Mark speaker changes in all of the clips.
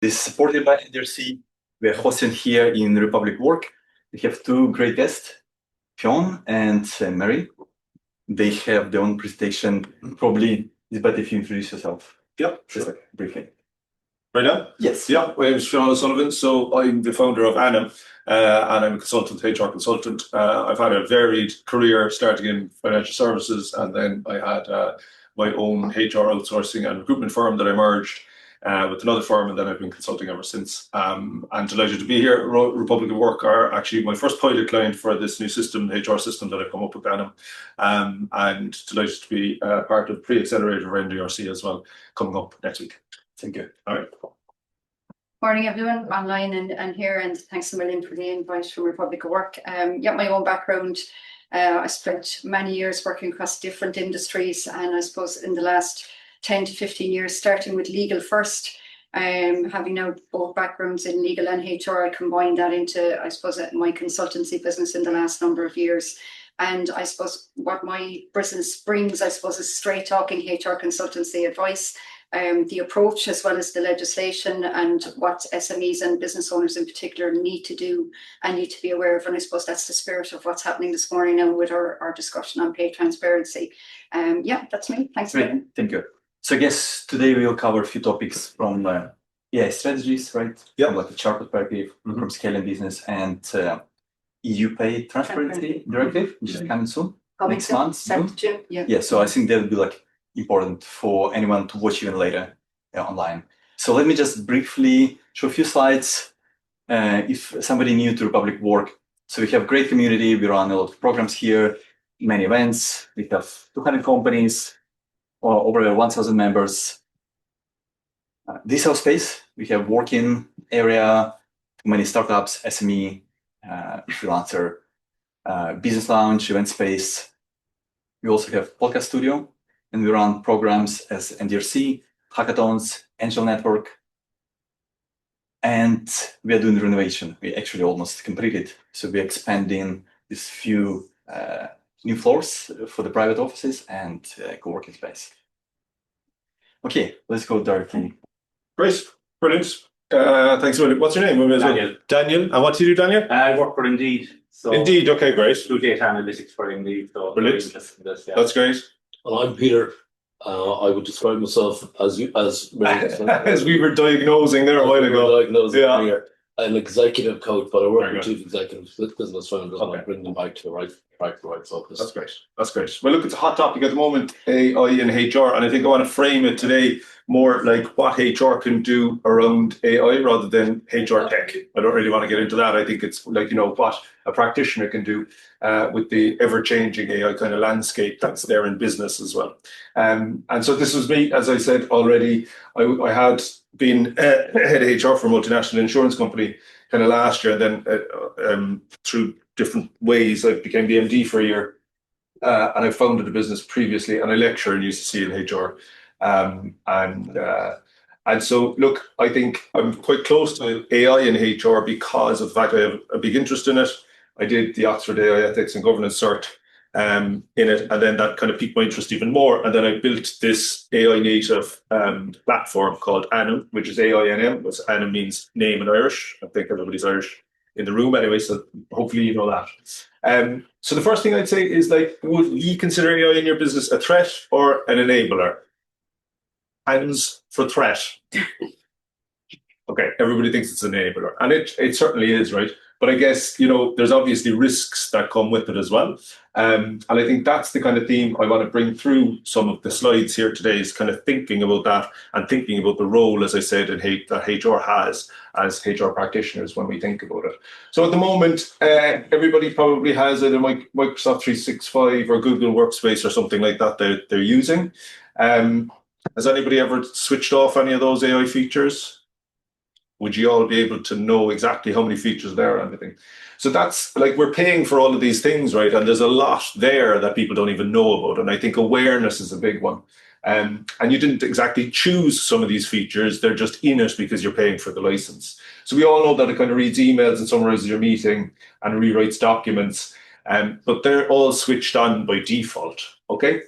Speaker 1: This is supported by NDRC. We are hosting here in Republic Work. We have two great guests, Fionn and Mary. They have their own presentation. Probably it's better if you introduce yourself.
Speaker 2: Yeah, sure.
Speaker 1: Briefly.
Speaker 2: Right now?
Speaker 1: Yes.
Speaker 2: Yeah, my name is Fionnan Sullivan. So I'm the founder of Annam, and I'm a consultant, HR consultant. I've had a varied career starting in financial services, and then I had my own HR outsourcing and recruitment firm that I merged with another firm, and then I've been consulting ever since. I'm delighted to be here. Republic of Work are actually my first pilot client for this new system, HR system that I've come up with Annam, and delighted to be part of pre-accelerator of NDRC as well, coming up next week. Thank you. All right.
Speaker 3: Morning, everyone, online and here, and thanks a million for the invite from Republic of Work. Yeah, my own background, I spent many years working across different industries, and I suppose in the last 10 to 15 years, starting with legal first, having now both backgrounds in legal and HR, I combined that into, I suppose, my consultancy business in the last number of years. And I suppose what my business brings, I suppose, is straight talking HR consultancy advice, the approach as well as the legislation and what SMEs and business owners in particular need to do and need to be aware of. And I suppose that's the spirit of what's happening this morning now with our discussion on pay transparency. Yeah, that's me. Thanks.
Speaker 1: Great. Thank you. So I guess today we'll cover a few topics from AI strategies, right?
Speaker 2: Yeah.
Speaker 1: From like a chart perspective, from scaling business, and EU Pay Transparency Directive, which is coming soon, next month.
Speaker 3: June. Yeah.
Speaker 1: Yeah. So I think that would be like important for anyone to watch even later online. So let me just briefly show a few slides. If somebody new to Republic Work, so we have a great community. We run a lot of programs here, many events. We have 200 companies, or over 1,000 members. This is our space. We have working area, many startups, SME, freelancer, business lounge, event space. We also have podcast studio, and we run programs as NDRC, hackathons, Angel Network, and we are doing renovation. We actually almost completed. So we're expanding these few new floors for the private offices and co-working space. Okay, let's go directly.
Speaker 2: Great, brilliant. Thanks a million. What's your name?
Speaker 4: Daniel.
Speaker 2: Daniel. And what do you do, Daniel?
Speaker 4: I work for Indeed. So
Speaker 2: Indeed, okay, great.
Speaker 4: do data analytics for Indeed. So
Speaker 2: Brilliant.
Speaker 4: this, yeah.
Speaker 2: That's great.
Speaker 5: And I'm Peter. I would describe myself as
Speaker 2: As we were diagnosing there a while ago. Yeah.
Speaker 5: An executive coach, but I work
Speaker 2: Very
Speaker 5: with
Speaker 2: good.
Speaker 5: chief executives with business founders, and I bring them back to the right focus.
Speaker 2: That's great. That's great. Well, look, it's a hot topic at the moment, AI and HR, and I think I want to frame it today more like what HR can do around AI rather than HR tech. I don't really want to get into that. I think it's like, what a practitioner can do with the ever-changing AI kind of landscape that's there in business as well. And so this was me, as I said already. I had been head of HR for a multinational insurance company kind of last year, and then through different ways I became the MD for a year, and I founded a business previously, and I lecture in UCC in HR, and so look, I think I'm quite close to AI in HR because of the fact I have a big interest in it. I did the Oxford AI Ethics and Governance Cert in it, and then that kind of piqued my interest even more. And then I built this AI native platform called Annam, which is AINM, which Annam means name in Irish. I think everybody's Irish in the room anyway, so hopefully you know that. So the first thing I'd say is, like, would you consider AI in your business a threat or an enabler? Hands for threat. Okay, everybody thinks it's an enabler, and it certainly is, right? But I guess, there's obviously risks that come with it as well. And I think that's the kind of theme I want to bring through some of the slides here today, is kind of thinking about that and thinking about the role, as I said, that HR has as HR practitioners when we think about it. So at the moment, everybody probably has either Microsoft 365 or Google Workspace or something like that they're using. Has anybody ever switched off any of those AI features? Would you all be able to know exactly how many features there are and everything? So that's like, we're paying for all of these things, right? And there's a lot there that people don't even know about. And I think awareness is a big one. And you didn't exactly choose some of these features. They're just in it because you're paying for the license. So we all know that it kind of reads emails and summarizes your meeting and rewrites documents. But they're all switched on by default, okay?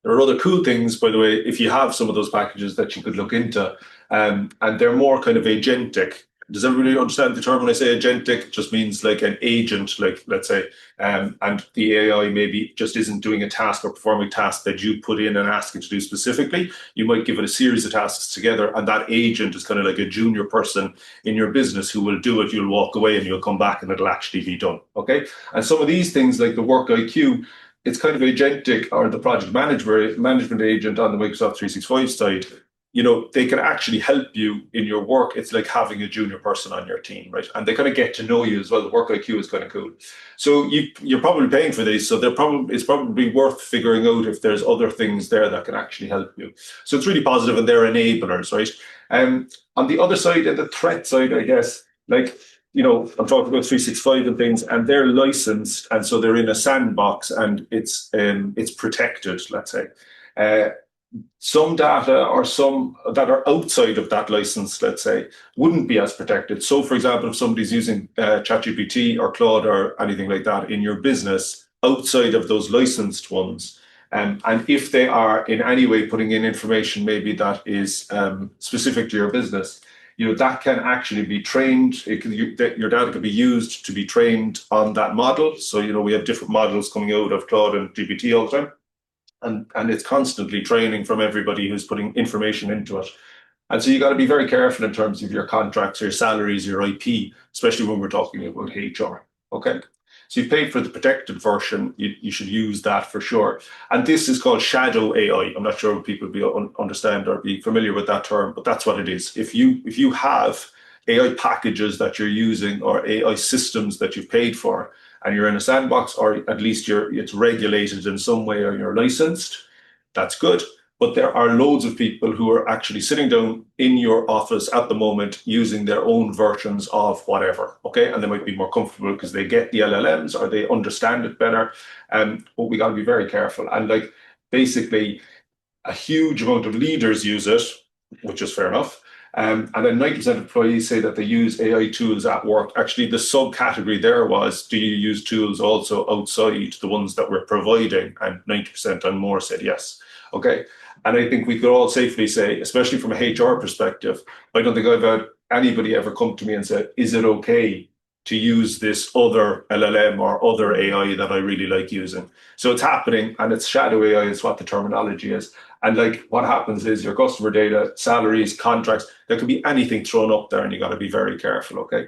Speaker 2: There are other cool things, by the way, if you have some of those packages that you could look into. and they're more kind of agentic. Does everybody understand the term when I say agentic? It just means like an agent, like let's say, and the AI maybe just isn't doing a task or performing a task that you put in and ask it to do specifically. You might give it a series of tasks together, and that agent is kind of like a junior person in your business who will do it. You'll walk away and you'll come back and it'll actually be done. Okay. And some of these things like the Work IQ, it's kind of agentic, or the project management agent on the Microsoft 365 side. You know, they can actually help you in your work. It's like having a junior person on your team, right? And they kind of get to know you as well. The Work IQ is kind of cool. So you're probably paying for these. So it's probably worth figuring out if there's other things there that can actually help you. So it's really positive, and they're enablers, right? On the other side, and the threat side, I guess, like, you know, I'm talking about 365 and things, and they're licensed, and so they're in a sandbox, and it's protected, let's say. Some data, or some that are outside of that license, let's say, wouldn't be as protected. So, for example, if somebody's using ChatGPT or Claude or anything like that in your business outside of those licensed ones, and if they are in any way putting in information maybe that is specific to your business, you know, that can actually be trained. Your data can be used to be trained on that model. So, you know, we have different models coming out of Claude and GPT all the time. And it's constantly training from everybody who's putting information into it. And so you got to be very careful in terms of your contracts, your salaries, your IP, especially when we're talking about HR. Okay. So you pay for the protected version, you should use that for sure. And this is called shadow AI. I'm not sure if people understand or be familiar with that term, but that's what it is. If you have AI packages that you're using, or AI systems that you've paid for, and you're in a sandbox, or at least it's regulated in some way, or you're licensed, that's good. But there are loads of people who are actually sitting down in your office at the moment using their own versions of whatever, okay? And they might be more comfortable because they get the LLMs or they understand it better. But we got to be very careful. And like basically a huge amount of leaders use it, which is fair enough. And then 90% of employees say that they use AI tools at work. Actually, the subcategory there was, do you use tools also outside the ones that we're providing? And 90% and more said yes. Okay. And I think we could all safely say, especially from a HR perspective, I don't think I've had anybody ever come to me and said, is it okay to use this other LLM or other AI that I really like using? So it's happening, and it's shadow AI is what the terminology is. And like what happens is your customer data, salaries, contracts, there could be anything thrown up there, and you got to be very careful, okay?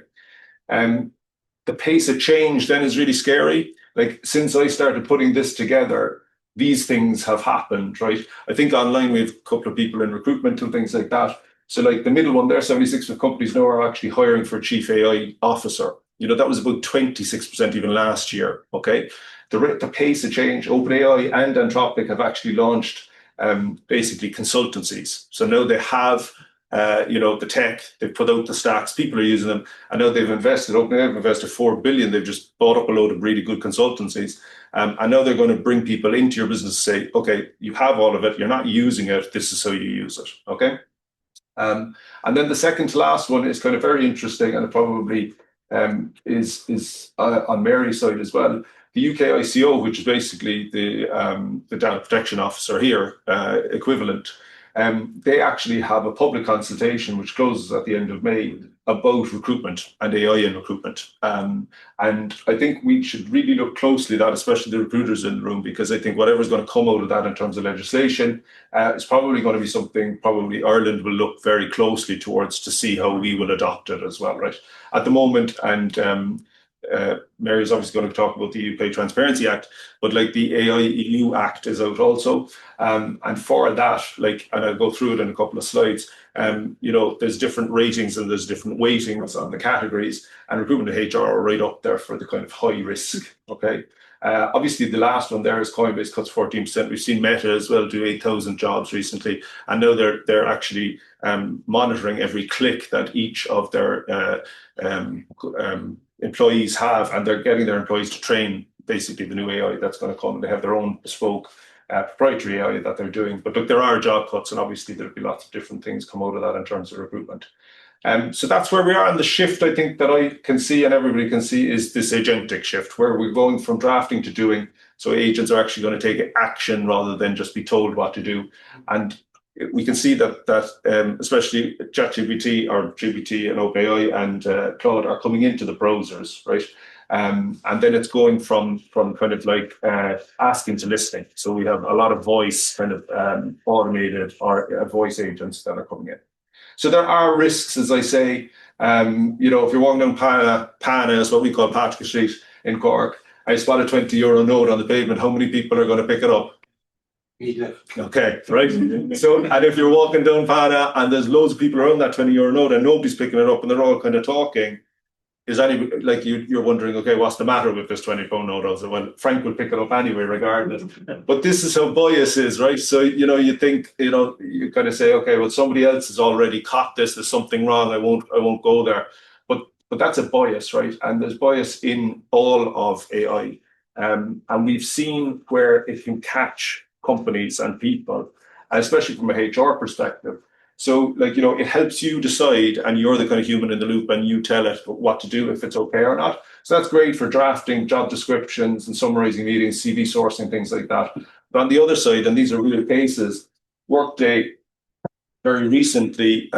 Speaker 2: The pace of change then is really scary. Like since I started putting this together, these things have happened, right? I think online we have a couple of people in recruitment and things like that. So like the middle one there, 76% of companies now are actually hiring for a chief AI officer. You know, that was about 26% even last year, okay? The pace of change, OpenAI and Anthropic have actually launched basically consultancies. So now they have, the tech, they've put out the stacks, people are using them, and now they've invested, OpenAI have invested $4 billion. They've just bought up a load of really good consultancies. And now they're going to bring people into your business and say, okay, you have all of it, you're not using it, this is how you use it, okay? And then the second to last one is kind of very interesting, and it probably is on Mary's side as well. The UK ICO, which is basically the data protection officer here, equivalent, they actually have a public consultation which closes at the end of May about recruitment and AI in recruitment. And I think we should really look closely at that, especially the recruiters in the room, because I think whatever's going to come out of that in terms of legislation is probably going to be something probably Ireland will look very closely towards to see how we will adopt it as well, right? At the moment, and Mary is obviously going to talk about the EU Pay Transparency Act, but like the AI EU Act is out also. And for that, like, and I'll go through it in a couple of slides, there's different ratings and there's different weightings on the categories, and recruitment and HR are right up there for the kind of high risk, okay? Obviously, the last one there is Coinbase cuts 14%. We've seen Meta as well do 8,000 jobs recently, and now they're actually monitoring every click that each of their employees have, and they're getting their employees to train basically the new AI that's going to come. They have their own bespoke proprietary AI that they're doing. But look, there are job cuts, and obviously there'll be lots of different things come out of that in terms of recruitment. So that's where we are. And the shift, I think, that I can see and everybody can see is this agentic shift, where we're going from drafting to doing. So agents are actually going to take action rather than just be told what to do. And we can see that especially ChatGPT or GPT and OpenAI and Claude are coming into the browsers, right? And then it's going from kind of like asking to listening. So we have a lot of voice kind of automated or voice agents that are coming in. So there are risks, as I say. You know, if you're walking down Pana is what we call Patrick Street in Cork, I spot a €20 note on the pavement. How many people are going to pick it up? Okay, right. So, and if you're walking down Pana and there's loads of people around that €20 note and nobody's picking it up and they're all kind of talking, is any like you're wondering, okay, what's the matter with this £20 note? Also, well, Frank will pick it up anyway, regardless. But this is how bias is, right? So, you know, you think, you know, you kind of say, okay, well, somebody else has already caught this. There's something wrong. I won't go there. But that's a bias, right? And there's bias in all of AI, and we've seen where it can catch companies and people, especially from a HR perspective. So, like, you know, it helps you decide, and you're the kind of human in the loop, and you tell it what to do, if it's okay or not. So that's great for drafting job descriptions and summarizing meetings, CV sourcing, things like that. But on the other side, and these are real cases, Workday very recently,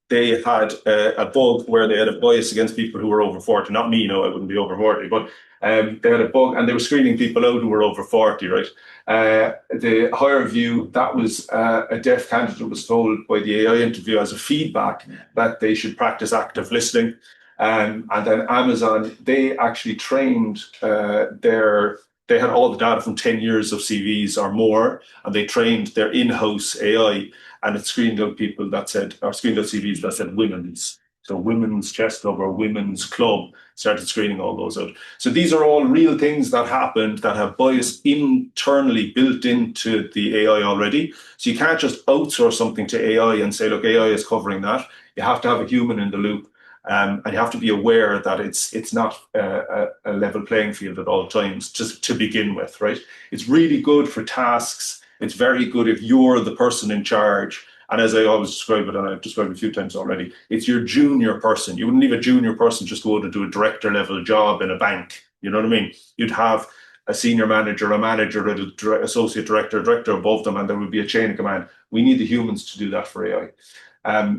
Speaker 2: they had a bug where they had a bias against people who were over 40. Not me, no, I wouldn't be over 40, but they had a bug and they were screening people out who were over 40, right? The higher view, that was a deaf candidate was told by the AI interview as a feedback that they should practice active listening. And then Amazon, they actually trained they had all the data from 10 years of CVs or more, and they trained their in-house AI, and it screened out people that said, or screened out CVs that said women's. So women's chest club or women's club, started screening all those out. So these are all real things that happened that have bias internally built into the AI already. So you can't just outsource something to AI and say, look, AI is covering that. You have to have a human in the loop. And you have to be aware that it's not a level playing field at all times, just to begin with, right? It's really good for tasks. It's very good if you're the person in charge. And as I always describe it, and I've described it a few times already, it's your junior person. You wouldn't leave a junior person just go out and do a director level job in a bank. You know what I mean? You'd have a senior manager, a manager, an associate director, director above them, and there would be a chain of command. We need the humans to do that for AI.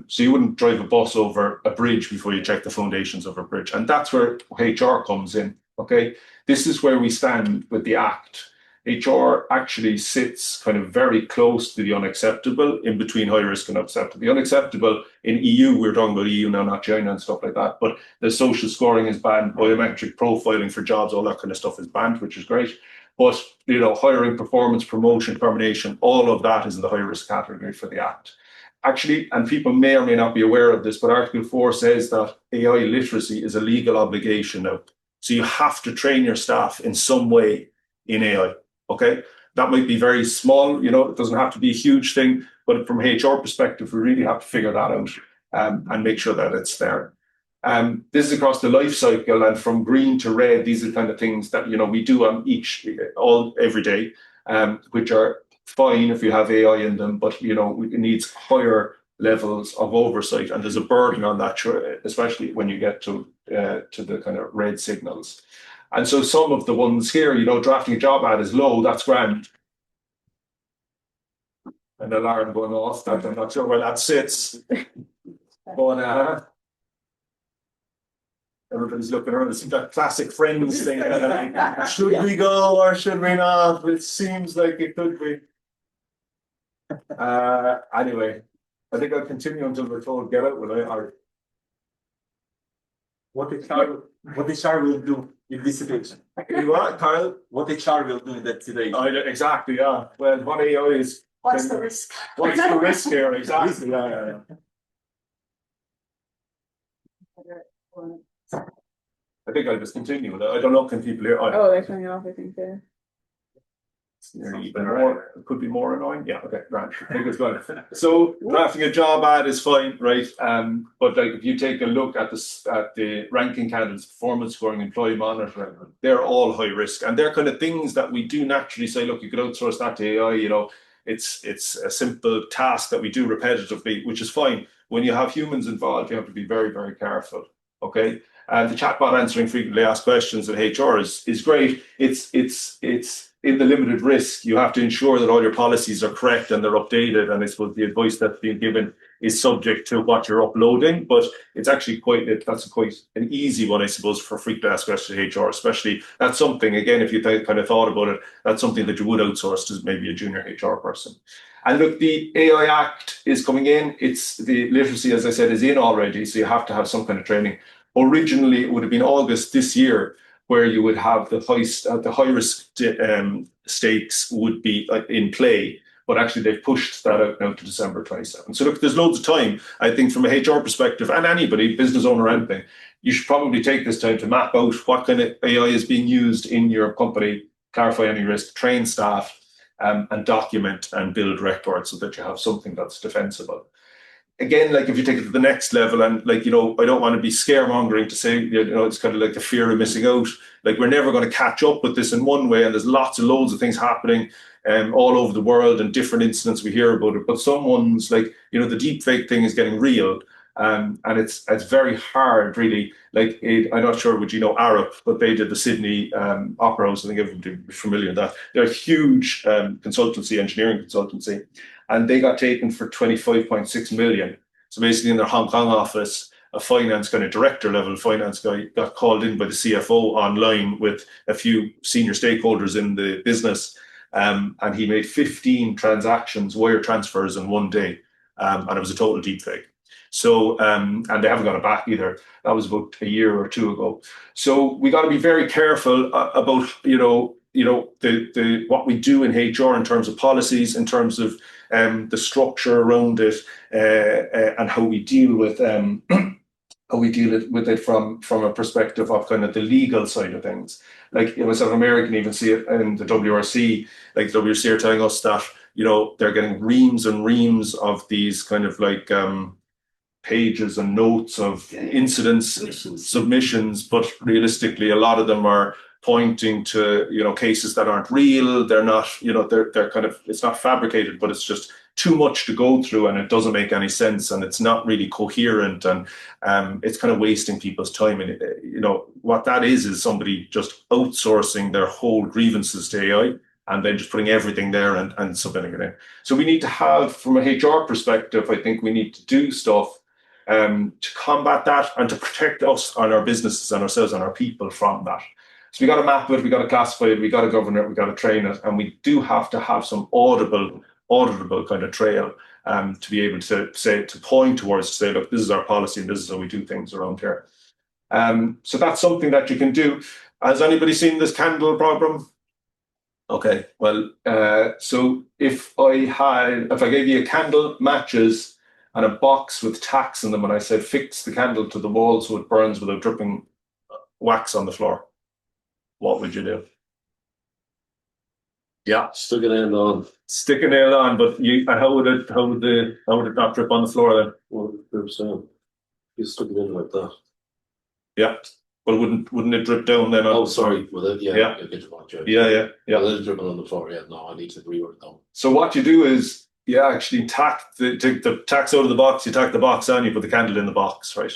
Speaker 2: So you wouldn't drive a bus over a bridge before you check the foundations of a bridge. And that's where HR comes in, okay? This is where we stand with the Act. HR actually sits kind of very close to the unacceptable, in between high risk and acceptable. The unacceptable in EU, we're talking about EU now, not China and stuff like that, but the social scoring is banned, biometric profiling for jobs, all that kind of stuff is banned, which is great. But, you know, hiring, performance, promotion, termination, all of that is in the high risk category for the Act. Actually, and people may or may not be aware of this, but Article 4 says that AI literacy is a legal obligation now. So you have to train your staff in some way in AI, okay? That might be very small, you know, it doesn't have to be a huge thing, but from a HR perspective, we really have to figure that out and make sure that it's there. This is across the life cycle, and from green to red, these are the kind of things that, you know, we do on every day, which are fine if you have AI in them, but, you know, it needs higher levels of oversight, and there's a burden on that, especially when you get to the kind of red signals. And so some of the ones here, you know, drafting a job ad is low, that's grand. An alarm going off, that I'm not sure where that sits. But everybody's looking around. It's that classic Friends thing. Should we go or should we not? It seems like it could be. Anyway, I think I'll continue until we're told get out. Will I? Or
Speaker 6: what HR will do in this situation?
Speaker 2: What, Kyle?
Speaker 6: What HR will do in that situation?
Speaker 2: Exactly, yeah. Well, what AI is.
Speaker 3: What's the risk?
Speaker 2: What's the risk here? Exactly. Yeah. I think I'll just continue. I don't know, can people hear?
Speaker 7: Oh, they're turning off, I think, yeah.
Speaker 2: Even more, it could be more annoying. Yeah, okay, right. I think it's good. So drafting a job ad is fine, right? But like if you take a look at the ranking candidates, performance scoring, employee monitoring, they're all high risk, and they're kind of things that we do naturally say, look, you could outsource that to AI. You know, it's a simple task that we do repetitively, which is fine. When you have humans involved, you have to be very, very careful. Okay. And the chatbot answering frequently asked questions in HR is great. It's in the limited risk, you have to ensure that all your policies are correct and they're updated. And I suppose the advice that's being given is subject to what you're uploading, but it's actually that's quite an easy one, I suppose, for frequent ask questions to HR, especially that's something, again, if you kind of thought about it, that's something that you would outsource to maybe a junior HR person. And look, the AI Act is coming in. It's the literacy, as I said, is in already. So you have to have some kind of training. Originally, it would have been August this year, where you would have the high risk stakes would be in play, but actually they've pushed that out now to December 27. So look, there's loads of time. I think from a HR perspective, and anybody, business owner or anything, you should probably take this time to map out what kind of AI is being used in your company, clarify any risk, train staff, and document and build records so that you have something that's defensible. Again, like if you take it to the next level, and like, you know, I don't want to be scaremongering to say, you know, it's kind of like the fear of missing out. Like we're never going to catch up with this in one way, and there's loads of things happening all over the world and different incidents we hear about it. But someone's like, you know, the deep fake thing is getting real, and it's very hard, really. Like I'm not sure, would you know Arup, but they did the Sydney Opera House. I think everyone would be familiar with that. They're a huge consultancy, engineering consultancy. And they got taken for 25.6 million. So basically in their Hong Kong office, a finance kind of director level finance guy got called in by the CFO online with a few senior stakeholders in the business. And he made 15 transactions, wire transfers in one day. And it was a total deep fake. So, and they haven't got it back either. That was about a year or two ago. So we got to be very careful about, the what we do in HR in terms of policies, in terms of the structure around it, and how we deal with it from a perspective of kind of the legal side of things. Like, you know, South America can even see it in the WRC. Like WRC are telling us that, you know, they're getting reams and reams of these kind of like pages and notes of incidents, submissions, but realistically, a lot of them are pointing to, you know, cases that aren't real. They're not, you know, they're kind of, it's not fabricated, but it's just too much to go through, and it doesn't make any sense, and it's not really coherent, and it's kind of wasting people's time. And you know what that is somebody just outsourcing their whole grievances to AI and then just putting everything there and submitting it in. So we need to have, from a HR perspective, I think we need to do stuff to combat that and to protect us and our businesses and ourselves and our people from that. So we got to map it, we got to classify it, we got to govern it, we got to train it, and we do have to have some auditable kind of trail to be able to say, to point towards, to say, look, this is our policy and this is how we do things around here. So that's something that you can do. Has anybody seen this candle problem? Okay, well, so if I gave you a candle, matches, and a box with tacks in them, and I said, fix the candle to the wall so it burns without dripping wax on the floor, what would you do?
Speaker 5: Yeah, stick it in on.
Speaker 2: Stick a nail on, but how would it not drip on the floor then?
Speaker 5: Well, you stuck it in like that.
Speaker 2: Yeah. Well, wouldn't it drip down then?
Speaker 5: Oh, sorry. Well, yeah. I get your point,
Speaker 2: Yeah.
Speaker 5: Well, it's dripping on the floor. Yeah, no, I need to rework it down.
Speaker 2: So what you do is you actually tack the tacks out of the box. You tack the box on. You put the candle in the box, right?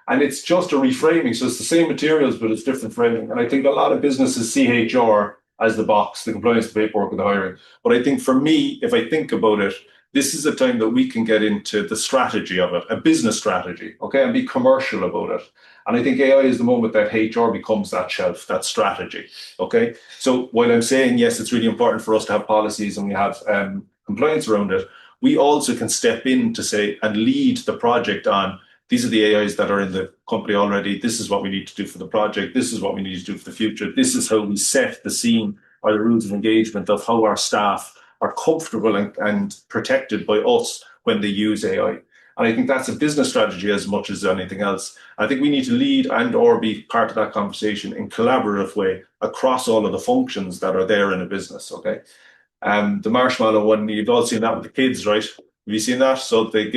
Speaker 2: And it's just a reframing. So it's the same materials, but it's different framing. And I think a lot of businesses see HR as the box, the compliance, the paperwork, and the hiring. But I think for me, if I think about it, this is a time that we can get into the strategy of it, a business strategy, okay, and be commercial about it. And I think AI is the moment that HR becomes that shelf, that strategy, okay? So while I'm saying, yes, it's really important for us to have policies and we have compliance around it, we also can step in to say and lead the project on, these are the AIs that are in the company already. This is what we need to do for the project. This is what we need to do for the future. This is how we set the scene or the rules of engagement of how our staff are comfortable and protected by us when they use AI. And I think that's a business strategy as much as anything else. I think we need to lead and or be part of that conversation in collaborative way across all of the functions that are there in a business, okay? The marshmallow one, you've all seen that with the kids, right? Have you seen that? So they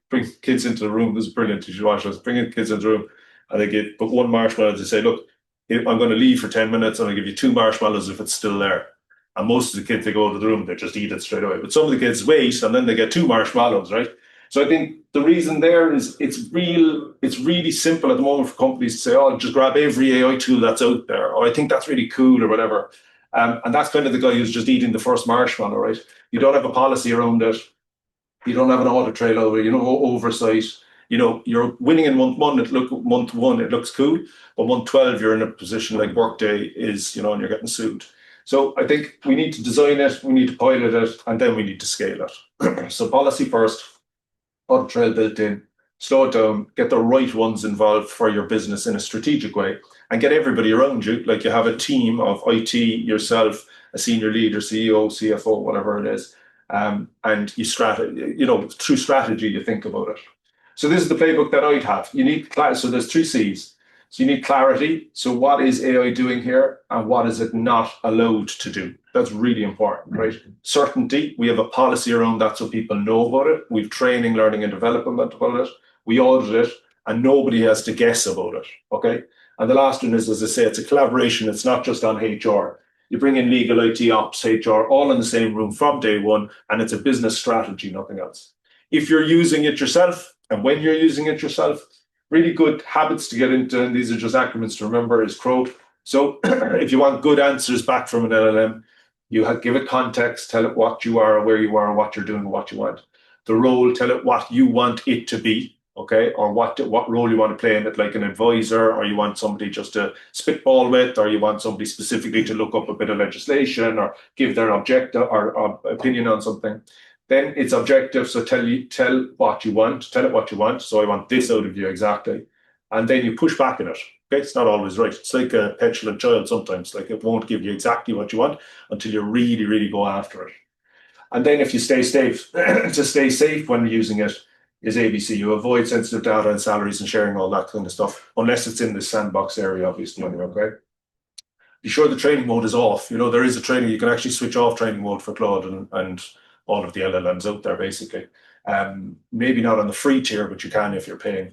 Speaker 2: bring kids into the room. This is brilliant. You should watch this. Bring in kids into the room, and they put one marshmallow to say, look, I'm going to leave for 10 minutes and I'll give you 2 marshmallows if it's still there. And most of the kids, they go to the room, they just eat it straight away. But some of the kids wait and then they get 2 marshmallows, right? So I think the reason there is it's really simple at the moment for companies to say, oh, just grab every AI tool that's out there. Or I think that's really cool or whatever. And that's kind of the guy who's just eating the first marshmallow, right? You don't have a policy around it. You don't have an audit trail over it, oversight. You're winning in month one, it looks cool. But month 12, you're in a position like Workday is, and you're getting sued. So I think we need to design it, we need to pilot it, and then we need to scale it. So policy first, audit trail built in, slow it down, get the right ones involved for your business in a strategic way, and get everybody around you. Like you have a team of IT, yourself, a senior leader, CEO, CFO, whatever it is. And you through strategy, you think about it. So this is the playbook that I'd have. You need clarity. So there's 3 C's. So you need clarity. So what is AI doing here and what is it not allowed to do? That's really important, right? Certainty. We have a policy around that so people know about it. We've training, learning and development about it. We audit it and nobody has to guess about it, okay? And the last one is, as I say, it's a collaboration. It's not just on HR. You bring in legal, IT, ops, HR, all in the same room from day one, and it's a business strategy, nothing else. If you're using it yourself, and when you're using it yourself, really good habits to get into, and these are just acronyms to remember, is CROAT. So if you want good answers back from an LLM, give it context, tell it what you are, where you are, what you're doing, what you want. The role, tell it what you want it to be, okay, or what role you want to play in it, like an advisor, or you want somebody just to spitball with, or you want somebody specifically to look up a bit of legislation or give their objective or opinion on something. Then it's objective, so tell it what you want. So I want this out of you exactly. And then you push back in it. Okay, it's not always right. It's like a petulant child sometimes. Like it won't give you exactly what you want until you really, really go after it. And then if you stay safe, to stay safe when using it is ABC. You avoid sensitive data and salaries and sharing all that kind of stuff, unless it's in the sandbox area, obviously, okay? Be sure the training mode is off. There is a training, you can actually switch off training mode for Claude and all of the LLMs out there, basically. Maybe not on the free tier, but you can if you're paying.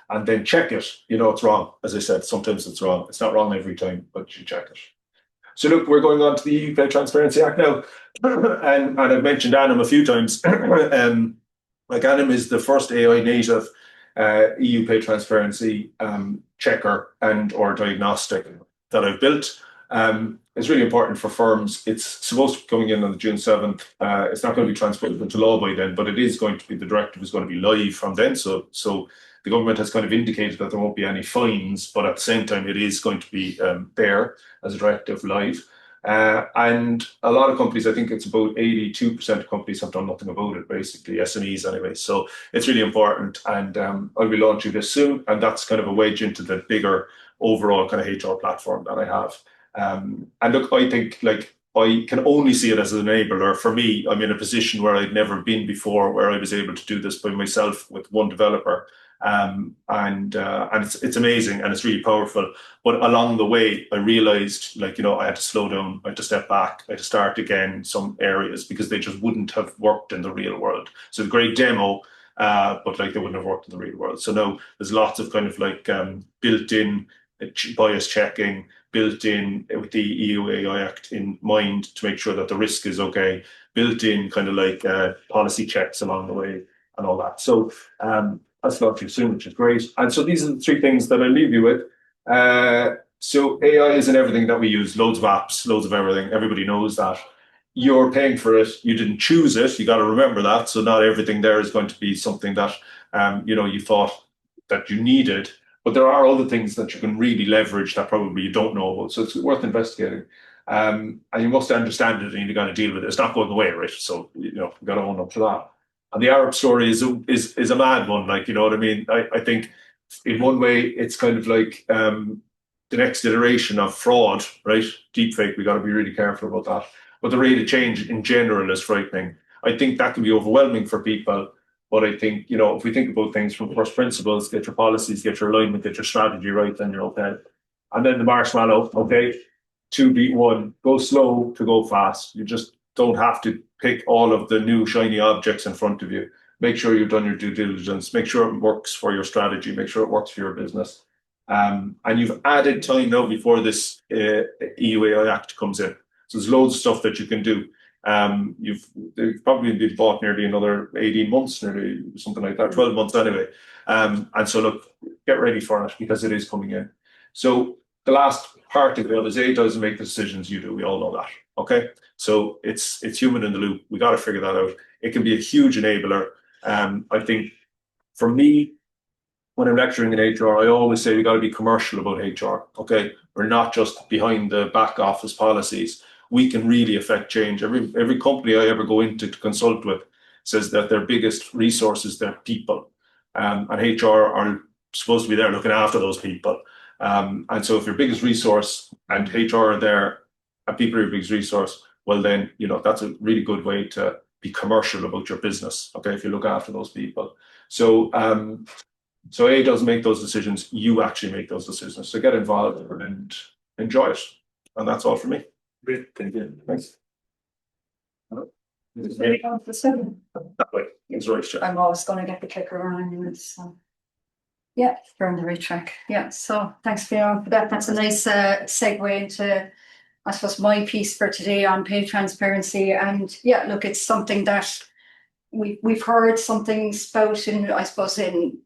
Speaker 2: And then check it. It's wrong. As I said, sometimes it's wrong. It's not wrong every time, but you check it. So look, we're going on to the EU Pay Transparency Act now. and I've mentioned Anim a few times. Like Anim is the first AI native EU Pay Transparency checker and or diagnostic that I've built. It's really important for firms. It's supposed to be coming in on June 7th. It's not going to be transposed into law by then, but it is going to be, the directive is going to be live from then. So the government has kind of indicated that there won't be any fines, but at the same time, it is going to be there as a directive live. And a lot of companies, I think it's about 82% of companies have done nothing about it, basically, SMEs anyway. So it's really important. And I'll be launching this soon. And that's kind of a wedge into the bigger overall kind of HR platform that I have. And look, I think like I can only see it as an enabler. For me, I'm in a position where I'd never been before, where I was able to do this by myself with one developer. And it's amazing and it's really powerful. But along the way, I realized I had to slow down, I had to step back, I had to start again in some areas because they just wouldn't have worked in the real world. So a great demo, but they wouldn't have worked in the real world. So now there's lots of kind of built-in bias checking, built in with the EU AI Act in mind to make sure that the risk is okay, built in kind of policy checks along the way and all that. So that's launching soon, which is great. And so these are the 3 things that I leave you with. So AI is in everything that we use, loads of apps, loads of everything. Everybody knows that. You're paying for it. You didn't choose it. You got to remember that. So not everything there is going to be something that, you thought that you needed. But there are other things that you can really leverage that probably you don't know about. So it's worth investigating. And you must understand it and you're going to deal with it. It's not going away, right? So, you've got to own up to that. And the Arab story is a mad one, you know what I mean? I think in one way it's kind of like the next iteration of fraud, right? Deepfake, we got to be really careful about that. But the rate of change in general is frightening. I think that can be overwhelming for people. But I think, if we think about things from first principles, get your policies, get your alignment, get your strategy right, then you're okay. And then the marshmallow, okay, 2 beat 1, go slow to go fast. You just don't have to pick all of the new shiny objects in front of you. Make sure you've done your due diligence. Make sure it works for your strategy. Make sure it works for your business. And you've added time now before this EU AI Act comes in. So there's loads of stuff that you can do. They've probably been bought nearly another 18 months, nearly something like that, 12 months anyway. And so look, get ready for it because it is coming in. So the last part of it is A doesn't make the decisions, you do. We all know that. Okay. So it's human in the loop. We got to figure that out. It can be a huge enabler. I think for me, when I'm lecturing in HR, I always say we got to be commercial about HR. Okay. We're not just behind the back office policies. We can really affect change. Every company I ever go into to consult with says that their biggest resource is their people. And HR are supposed to be there looking after those people. And so if your biggest resource and HR are there and people are your biggest resource, well then, that's a really good way to be commercial about your business. Okay. If you look after those people. So A doesn't make those decisions, you actually make those decisions. So get involved and enjoy it. And that's all for me.
Speaker 4: Great, thank you.
Speaker 2: Thanks. That way. It's right, Jeff.
Speaker 3: I'm always going to get the clicker on anyways. So. Yeah, we're on the right track. Yeah, so thanks, Fionnan, for that. That's a nice segue into, I suppose, my piece for today on pay transparency. And yeah, look, it's something that we've heard something spouting, I suppose, in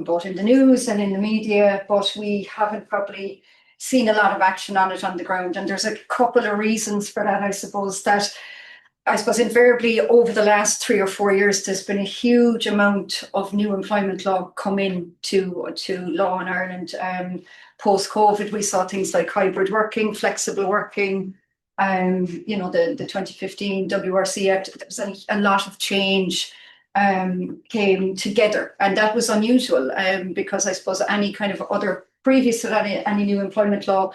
Speaker 3: both in the news and in the media, but we haven't probably seen a lot of action on it on the ground. And there's a couple of reasons for that, I suppose, invariably over the last 3 or 4 years, there's been a huge amount of new employment law come in to law in Ireland. Post-COVID, we saw things like hybrid working, flexible working, the 2015 WRC Act. There was a lot of change came together, and that was unusual because I suppose any kind of other previous to that, any new employment law,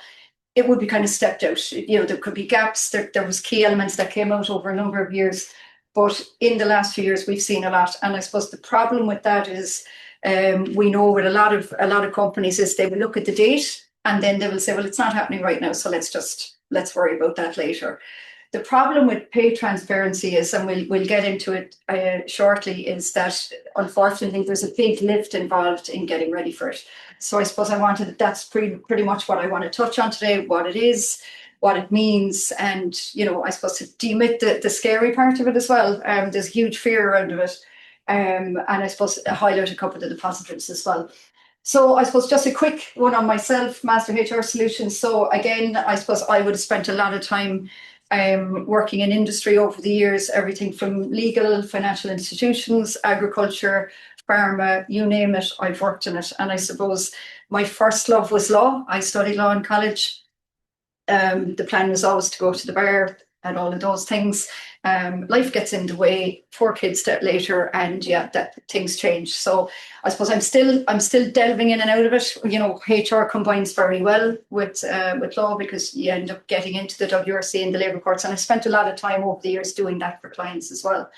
Speaker 3: it would be kind of stepped out. There could be gaps. There was key elements that came out over a number of years, but in the last few years we've seen a lot. And I suppose the problem with that is we know with a lot of companies is they will look at the date and then they will say, well, it's not happening right now, so let's worry about that later. The problem with pay transparency is, and we'll get into it shortly, is that unfortunately there's a big lift involved in getting ready for it. So I suppose that's pretty much what I want to touch on today, what it is, what it means, and I suppose to demyth the scary part of it as well. There's huge fear around it, and I suppose highlight a couple of the positives as well. So I suppose just a quick one on myself, Master HR Solutions. So again, I suppose I would have spent a lot of time working in industry over the years, everything from legal, financial institutions, agriculture, pharma, you name it, I've worked in it. And I suppose my first love was law. I studied law in college. The plan was always to go to the bar and all of those things. Life gets in the way, 4 kids later, and yeah, that things change. So I suppose I'm still delving in and out of it. HR combines very well with law because you end up getting into the WRC and the labour courts. And I spent a lot of time over the years doing that for clients as well.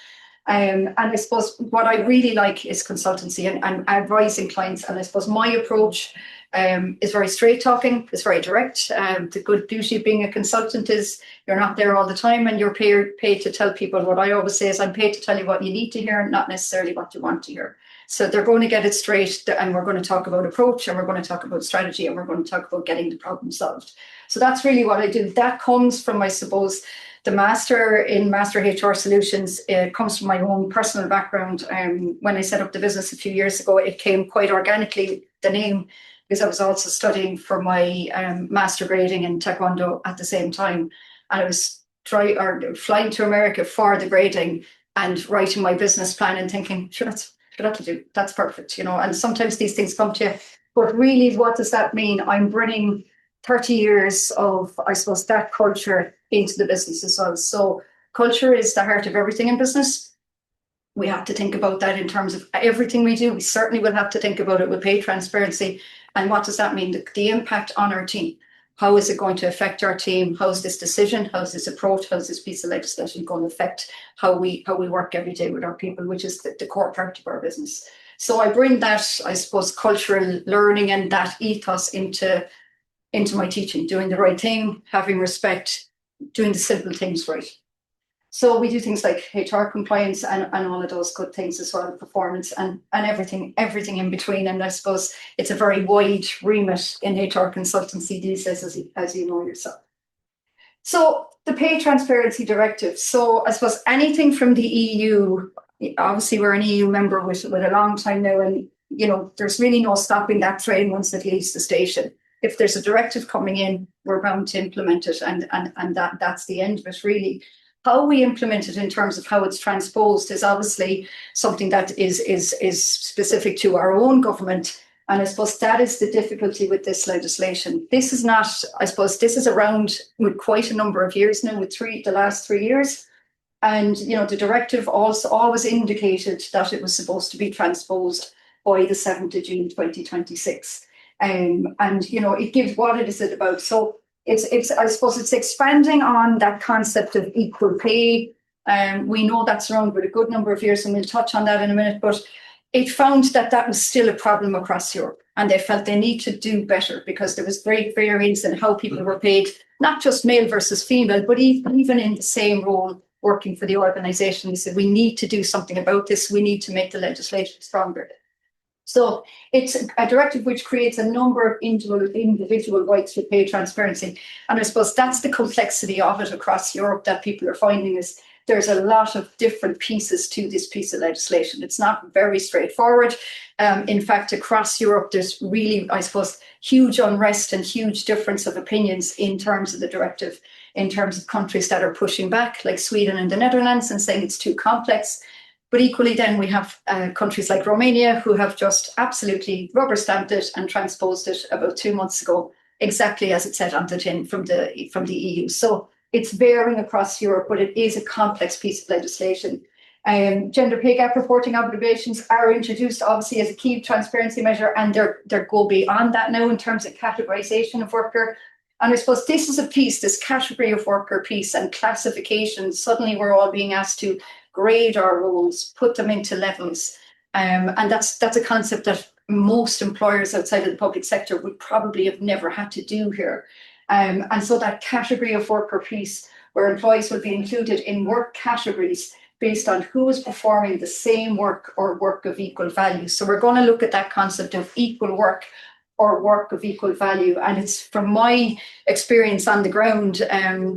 Speaker 3: And I suppose what I really like is consultancy and advising clients. And I suppose my approach is very straight talking, it's very direct. The good beauty of being a consultant is you're not there all the time and you're paid to tell people. What I always say is I'm paid to tell you what you need to hear, not necessarily what you want to hear. So they're going to get it straight, and we're going to talk about approach, and we're going to talk about strategy, and we're going to talk about getting the problem solved. So that's really what I do. That comes from, I suppose, the master in Master HR Solutions. It comes from my own personal background. When I set up the business a few years ago, it came quite organically, the name, because I was also studying for my master grading in Taekwondo at the same time. And I was flying to America for the grading and writing my business plan and thinking, sure, that'll do. That's perfect, And sometimes these things come to you. But really, what does that mean? I'm bringing 30 years of, I suppose, that culture into the business as well. So culture is the heart of everything in business. We have to think about that in terms of everything we do. We certainly will have to think about it with pay transparency. And what does that mean? The impact on our team. How is it going to affect our team? How is this decision? How is this approach? How is this piece of legislation going to affect how we work every day with our people, which is the core part of our business. So I bring that, I suppose, cultural learning and that ethos into my teaching, doing the right thing, having respect, doing the simple things right. So we do things like HR compliance and all of those good things as well, performance and everything in between. And I suppose it's a very wide remit in HR consultancy these days, as you know yourself. So the Pay Transparency Directive. So I suppose anything from the EU, obviously we're an EU member with a long time now, and there's really no stopping that train once it leaves the station. if there's a directive coming in, we're bound to implement it, and that's the end of it, really. How we implement it in terms of how it's transposed is obviously something that is specific to our own government. And I suppose that is the difficulty with this legislation. This is not, I suppose, this is around with quite a number of years now, with the last 3 years. And, you know, the directive also always indicated that it was supposed to be transposed by the 7th of June 2026. And, you know, it gives, what it is it about? So it's I suppose it's expanding on that concept of equal pay. We know that's around with a good number of years, and we'll touch on that in a minute, but it found that that was still a problem across Europe, and they felt they need to do better because there was great variance in how people were paid, not just male versus female, but even in the same role working for the organisation. They said, we need to do something about this. We need to make the legislation stronger. So it's a directive which creates a number of individual rights to pay transparency. And I suppose that's the complexity of it across Europe that people are finding is there's a lot of different pieces to this piece of legislation. It's not very straightforward. In fact, across Europe, there's really, I suppose, huge unrest and huge difference of opinions in terms of the directive, in terms of countries that are pushing back, like Sweden and the Netherlands, and saying it's too complex. But equally then we have countries like Romania who have just absolutely rubber stamped it and transposed it about 2 months ago, exactly as it said on the tin from the EU. So it's varying across Europe, but it is a complex piece of legislation. Gender pay gap reporting obligations are introduced obviously as a key transparency measure, and they're go beyond that now in terms of categorization of worker. And I suppose this is a piece, this category of worker piece and classification. Suddenly we're all being asked to grade our roles, put them into levels. And that's a concept that most employers outside of the public sector would probably have never had to do here. And so that category of worker piece, where employees will be included in work categories based on who is performing the same work or work of equal value. So we're going to look at that concept of equal work or work of equal value. And it's from my experience on the ground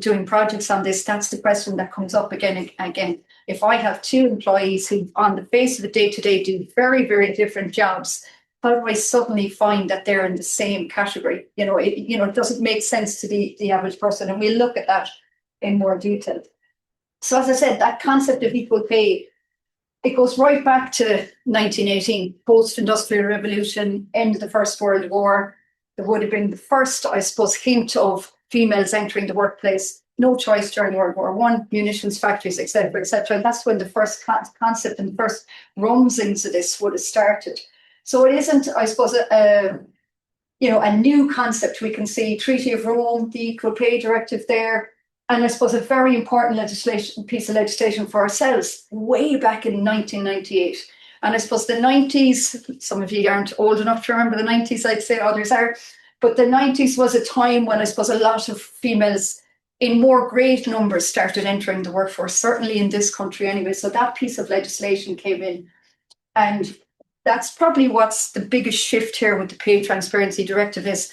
Speaker 3: doing projects on this, that's the question that comes up again and again. If I have two employees who on the face of it day-to-day do very, very different jobs, how do I suddenly find that they're in the same category? It doesn't make sense to the average person. And we'll look at that in more detail. So as I said, that concept of equal pay, it goes right back to 1918, post-industrial revolution, end of the First World War. There would have been the first, I suppose, hint of females entering the workplace. No choice during World War I, munitions factories, etc., etc. And that's when the first concept and the first rumblings of this would have started. So it isn't, I suppose, a new concept. We can see Treaty of Rome, the Equal Pay Directive there, and I suppose a very important piece of legislation for ourselves way back in 1998. And I suppose the 90s, some of you aren't old enough to remember the 90s, I'd say others are, but the 90s was a time when I suppose a lot of females in more great numbers started entering the workforce, certainly in this country anyway. So that piece of legislation came in. And that's probably what's the biggest shift here with the Pay Transparency Directive is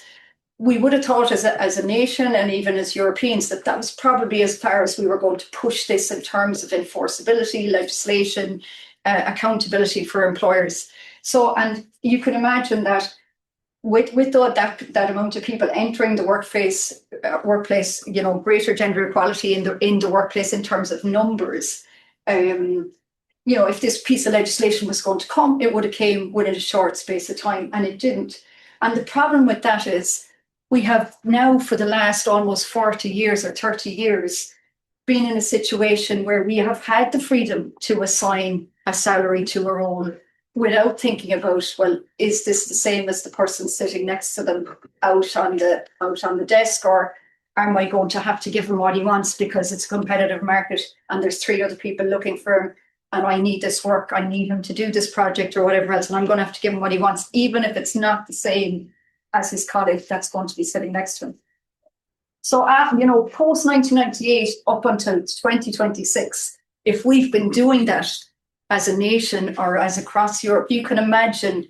Speaker 3: we would have thought as a nation and even as Europeans that was probably as far as we were going to push this in terms of enforceability, legislation, accountability for employers. So, and you can imagine that with that amount of people entering the workplace, greater gender equality in the workplace in terms of numbers, if this piece of legislation was going to come, it would have came within a short space of time, and it didn't. And the problem with that is we have now for the last almost 40 years or 30 years been in a situation where we have had the freedom to assign a salary to a role without thinking about, well, is this the same as the person sitting next to them out on the desk, or am I going to have to give him what he wants because it's a competitive market and there's 3 other people looking for him and I need this work, I need him to do this project or whatever else, and I'm going to have to give him what he wants, even if it's not the same as his colleague that's going to be sitting next to him. So, post 1998 up until 2026, if we've been doing that as a nation or as across Europe, you can imagine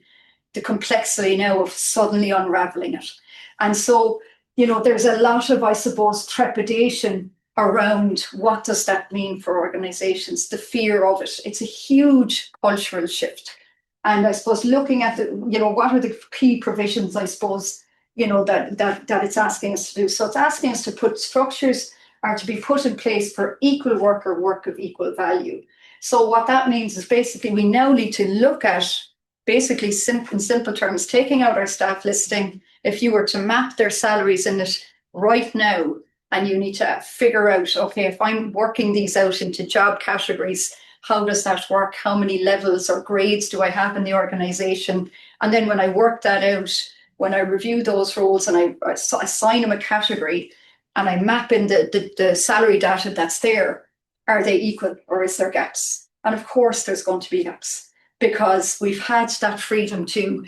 Speaker 3: the complexity now of suddenly unraveling it. And so, there's a lot of, I suppose, trepidation around what does that mean for organizations, the fear of it. It's a huge cultural shift. And I suppose looking at what are the key provisions, I suppose, that it's asking us to do. So it's asking us to put structures are to be put in place for equal work or work of equal value. So what that means is basically we now need to look at basically in simple terms, taking out our staff listing. If you were to map their salaries in it right now, and you need to figure out, okay, if I'm working these out into job categories, how does that work? How many levels or grades do I have in the organization? And then when I work that out, when I review those roles and I assign them a category and I map in the salary data that's there, are they equal or is there gaps? And of course, there's going to be gaps because we've had that freedom to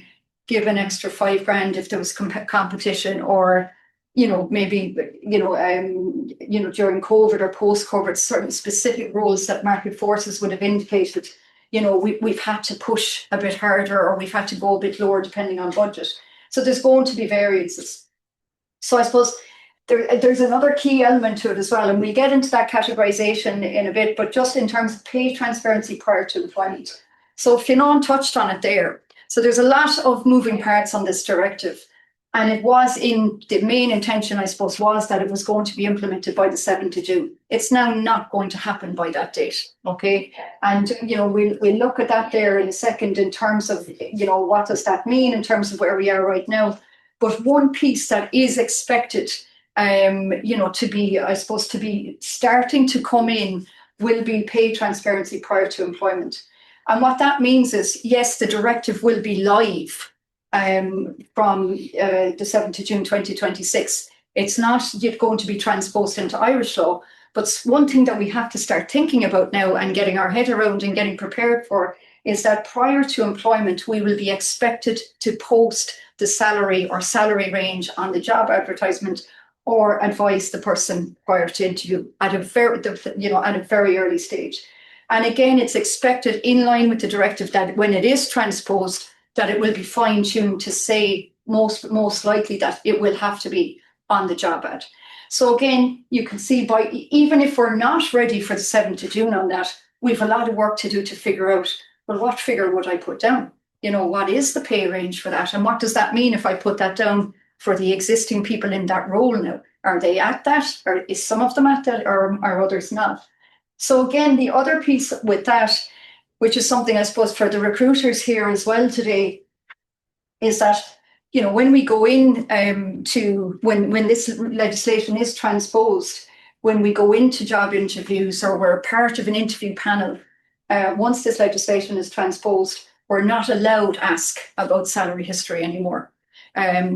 Speaker 3: give an extra $5,000 if there was competition, or maybe during COVID or post-COVID, certain specific roles that market forces would have indicated, we've had to push a bit harder or we've had to go a bit lower depending on budget. So there's going to be variances. So I suppose there's another key element to it as well, and we'll get into that categorization in a bit, but just in terms of pay transparency prior to employment. So Fionnan touched on it there. So there's a lot of moving parts on this directive. And it was the main intention, I suppose, was that it was going to be implemented by the 7th of June. It's now not going to happen by that date, okay? And, we'll look at that there in a second in terms of, what does that mean in terms of where we are right now. But one piece that is expected, to be starting to come in will be pay transparency prior to employment. And what that means is, yes, the directive will be live from the 7th of June 2026. It's not yet going to be transposed into Irish law, but one thing that we have to start thinking about now and getting our head around and getting prepared for is that prior to employment, we will be expected to post the salary or salary range on the job advertisement or advise the person prior to interview at a very early stage. And again, it's expected in line with the directive that when it is transposed, that it will be fine-tuned to say most likely that it will have to be on the job ad. So again, you can see even if we're not ready for the 7th of June on that, we've a lot of work to do to figure out, well, what figure would I put down? What is the pay range for that? And what does that mean if I put that down for the existing people in that role now? Are they at that? Or is some of them at that or are others not? So again, the other piece with that, which is something I suppose for the recruiters here as well today, is that, when we go in when this legislation is transposed, when we go into job interviews or we're part of an interview panel, once this legislation is transposed, we're not allowed to ask about salary history anymore.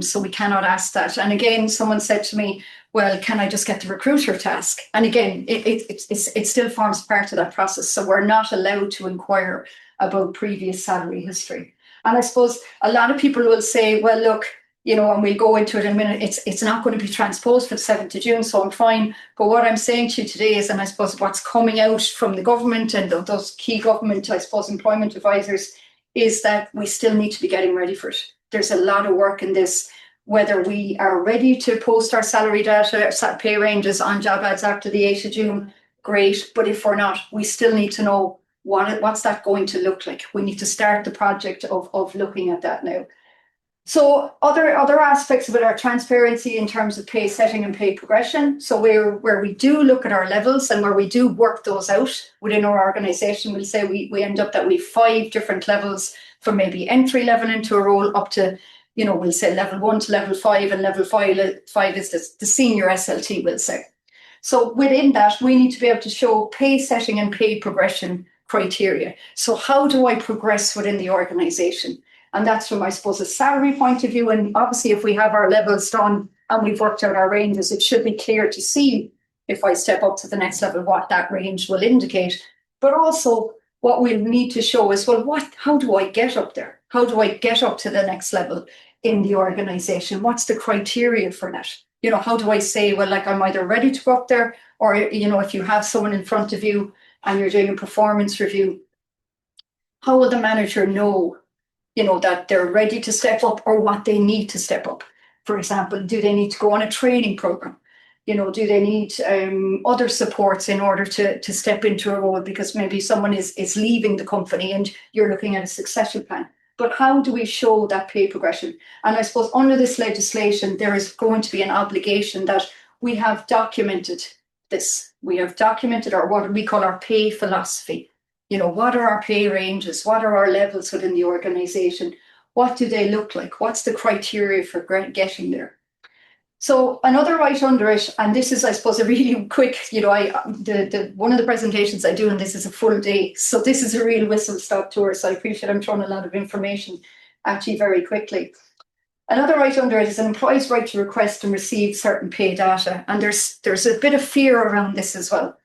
Speaker 3: So we cannot ask that. And again, someone said to me, well, can I just get the recruiter to ask? And again, it still forms part of that process. So we're not allowed to inquire about previous salary history. And I suppose a lot of people will say, well, look, and we'll go into it in a minute, it's not going to be transposed for the 7th of June, so I'm fine. But what I'm saying to you today is, and I suppose what's coming out from the government and those key government, I suppose, employment advisors, is that we still need to be getting ready for it. There's a lot of work in this, whether we are ready to post our salary data, pay ranges on job ads after the 8th of June, great. But if we're not, we still need to know what's that going to look like. We need to start the project of looking at that now. So other aspects of it are transparency in terms of pay setting and pay progression. So where we do look at our levels and where we do work those out within our organisation, we'll say we end up that we've 5 different levels from maybe entry level into a role up to, we'll say level 1 to level 5, and level 5 is the senior SLT, we'll say. So within that, we need to be able to show pay setting and pay progression criteria. So how do I progress within the organisation? And that's from, I suppose, a salary point of view. And obviously, if we have our levels done and we've worked out our ranges, it should be clear to see if I step up to the next level, what that range will indicate. But also what we'll need to show is, well, how do I get up there? How do I get up to the next level in the organisation? What's the criteria for that? How do I say, well, like I'm either ready to go up there, or, if you have someone in front of you and you're doing a performance review, how will the manager know, that they're ready to step up or what they need to step up? For example, do they need to go on a training program? Do they need other supports in order to step into a role because maybe someone is leaving the company and you're looking at a succession plan? But how do we show that pay progression? And I suppose under this legislation, there is going to be an obligation that we have documented this. We have documented what we call our pay philosophy. You know, what are our pay ranges? What are our levels within the organisation? What do they look like? What's the criteria for getting there? So another right under it, and this is, I suppose, a really quick, you know, one of the presentations I do, and this is a full day. So this is a real whistle-stop tour. So I appreciate I'm throwing a lot of information at you very quickly. Another right under it is an employee's right to request and receive certain pay data. And there's a bit of fear around this as well,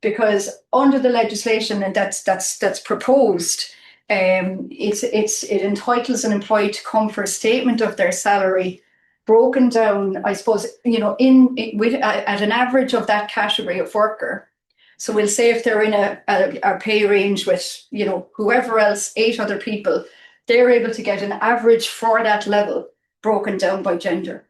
Speaker 3: because under the legislation and that's proposed, it entitles an employee to come for a statement of their salary broken down, I suppose, you know, at an average of that category of worker. So we'll say if they're in a pay range with, you know, whoever else, 8 other people, they're able to get an average for that level broken down by gender.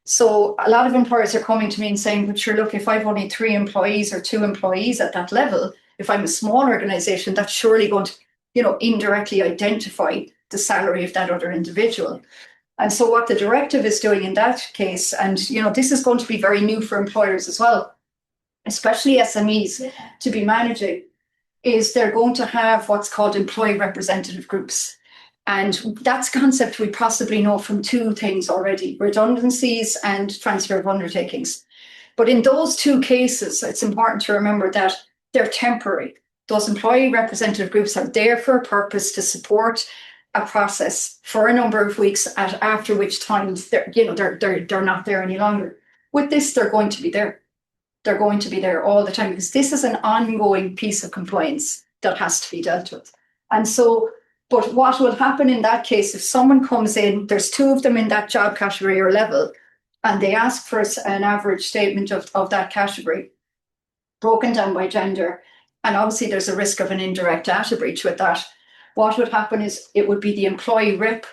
Speaker 3: So a lot of employers are coming to me and saying, but sure, look, if I've only 3 employees or 2 employees at that level, if I'm a small organisation, that's surely going to, you know, indirectly identify the salary of that other individual. And so what the directive is doing in that case, and, you know, this is going to be very new for employers as well, especially SMEs to be managing, is they're going to have what's called employee representative groups. And that's a concept we possibly know from 2 things already, redundancies and transfer of undertakings. But in those 2 cases, it's important to remember that they're temporary. Those employee representative groups are there for a purpose to support a process for a number of weeks, after which time they're not there any longer. With this, they're going to be there. They're going to be there all the time, because this is an ongoing piece of compliance that has to be dealt with. And so, but what will happen in that case, if someone comes in, there's 2 of them in that job category or level, and they ask for an average statement of that category, broken down by gender, and obviously there's a risk of an indirect data breach with that. What would happen is it would be the employee rep,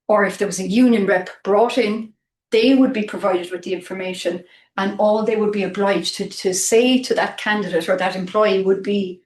Speaker 3: or if there was a union rep brought in, they would be provided with the information, and all they would be obliged to say to that candidate or that employee would be,